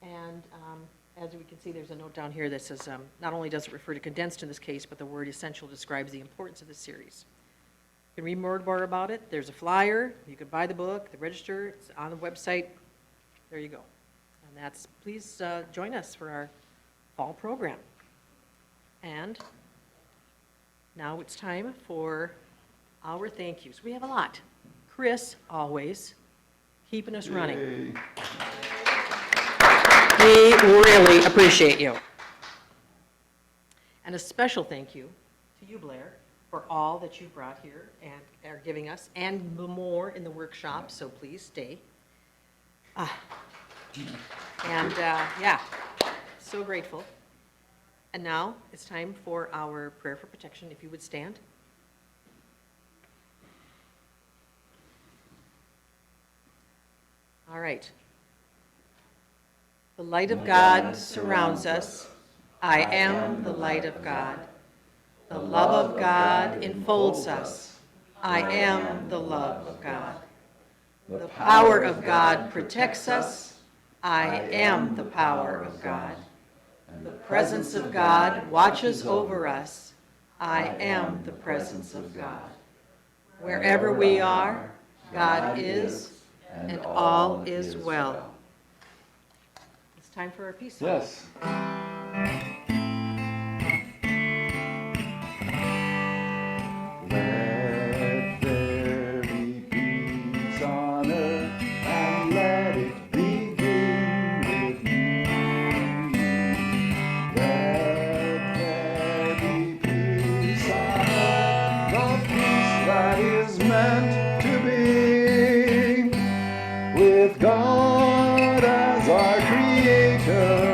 B: And as we can see, there's a note down here that says, not only does it refer to condensed in this case, but the word essential describes the importance of the series. You can read more about it. There's a flyer. You can buy the book, the register. It's on the website. There you go. And please join us for our fall program. And now it's time for our thank yous. We have a lot. Chris, always, keeping us running.
A: Yay.
B: We really appreciate you. And a special thank you to you, Blair, for all that you brought here and are giving us, and more in the workshop, so please stay. Yeah, so grateful. And now it's time for our prayer for protection, if you would stand. All right. The light of God surrounds us. I am the light of God. The love of God enfolds us. I am the love of God. The power of God protects us. I am the power of God. The presence of God watches over us. I am the presence of God. Wherever we are, God is, and all is well. It's time for our peace song.
A: Yes. Let there be peace on earth, and let it begin with you. Let there be peace on earth, the peace that is meant to be, with God as our Creator,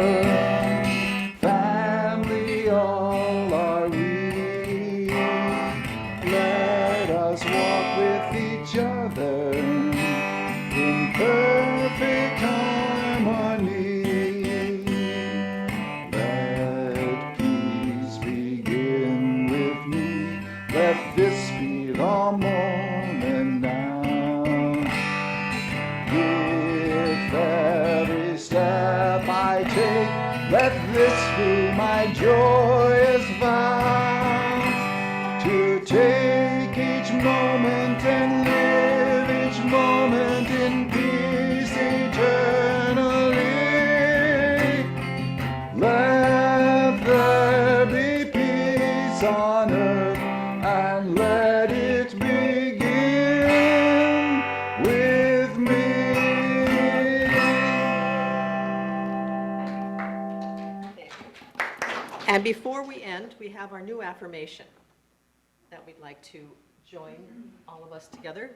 A: through my joyous vow to take each moment and live each moment in peace eternally. Let there be peace on earth and let it begin with me.
B: And before we end, we have our new affirmation that we'd like to join all of us together.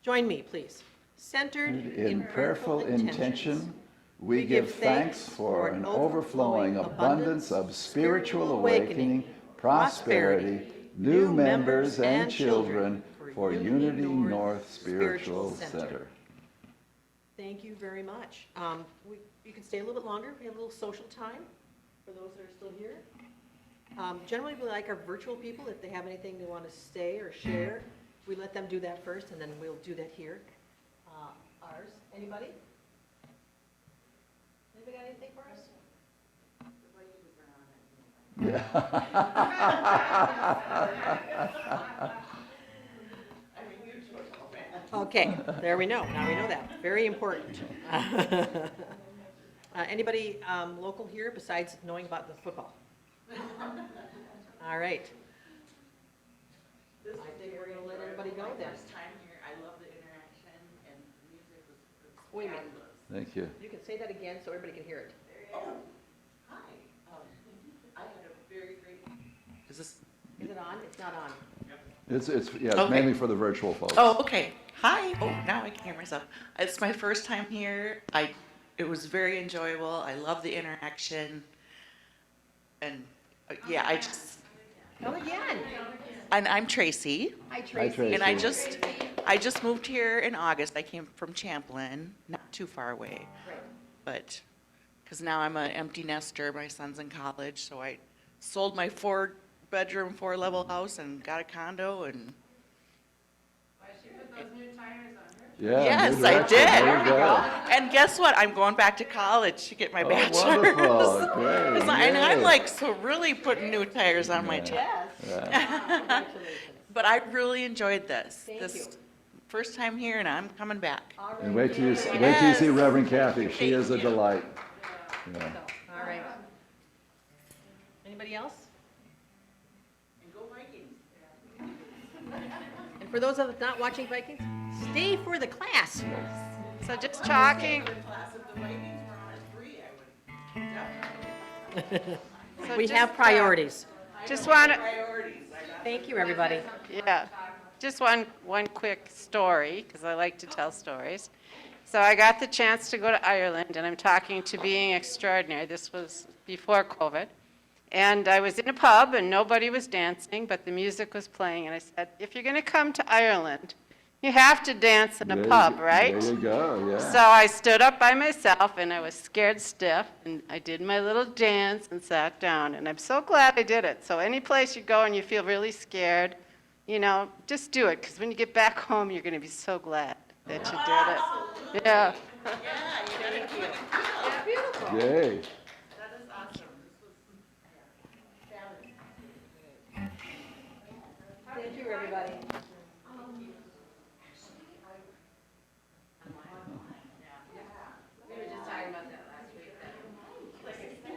B: Join me, please. Centered
A: In prayerful intention, we give thanks for an overflowing abundance of spiritual awakening, prosperity, new members and children for Unity North Spiritual Center.
B: Thank you very much. You can stay a little bit longer. We have a little social time for those that are still here. Generally, we like our virtual people, if they have anything they want to say or share, we let them do that first, and then we'll do that here. Ours, anybody? Anybody got anything for us? Okay, there we know. Now we know that. Very important. Anybody local here besides knowing about the football? All right. I think we're going to let everybody go then.
C: First time here, I love the interaction and the music was
B: Wait a minute.
C: fabulous.
A: Thank you.
B: You can say that again so everybody can hear it.
C: Oh, hi. I had a very great.
B: Is it on? It's not on.
A: It's
D: Okay.
A: mainly for the virtual folks.
D: Oh, okay. Hi. Oh, now I can hear myself. It's my first time here. It was very enjoyable. I love the interaction. And yeah,
B: Come again.
D: and I'm Tracy.
B: Hi,
A: Tracy.
B: Tracy.
D: And I just moved here in August. I came from Chaplain, not too far away.
B: Right.
D: But because now I'm an empty nester, my son's in college, so I sold my 4-bedroom, 4-level house and got a condo and.
A: Yeah,
D: Yes,
A: new
D: I
A: direction.
D: did.
A: There you go.
D: And guess what? I'm going back to college to get my
A: Oh,
D: bachelor's.
A: wonderful. Great.
D: And I'm
A: Yay.
D: like, so really putting new tires on my
A: Yeah.
D: tire.
B: Yes.
A: Yeah.
B: Congratulations.
D: But I really enjoyed this.
B: Thank
D: This
B: you.
D: first time here, and I'm coming back.
B: All right.
A: And wait till you see
D: Yes.
A: Reverend Kathy. She
D: Thank
A: is a
D: you.
A: delight. Yeah.
B: All right. Anybody else?
C: And go Vikings.
B: And for those of us not watching Vikings, stay for the class.
E: So just talking,
C: The class of the Vikings were on at 3, I would definitely.
E: so
B: We
E: just,
B: have priorities.
E: Just want to,
C: Priorities.
B: Thank you, everybody.
E: yeah, just one quick story, because I like to tell stories. So I got the chance to go to Ireland, and I'm talking to Being Extraordinary. This was before COVID. And I was in a pub, and nobody was dancing, but the music was playing. And I said, if you're going to come to Ireland, you have to dance in a
A: There you
E: pub,
A: go.
E: right?
A: There you go, yeah.
E: So I stood up by myself, and I was scared stiff, and I did my little dance and sat down, and I'm so glad I did it. So any place you go and you feel really scared, just do it, because when you get back home, you're going to be so glad that you did it. Yeah.
A: Yay.
B: Thank you, everybody.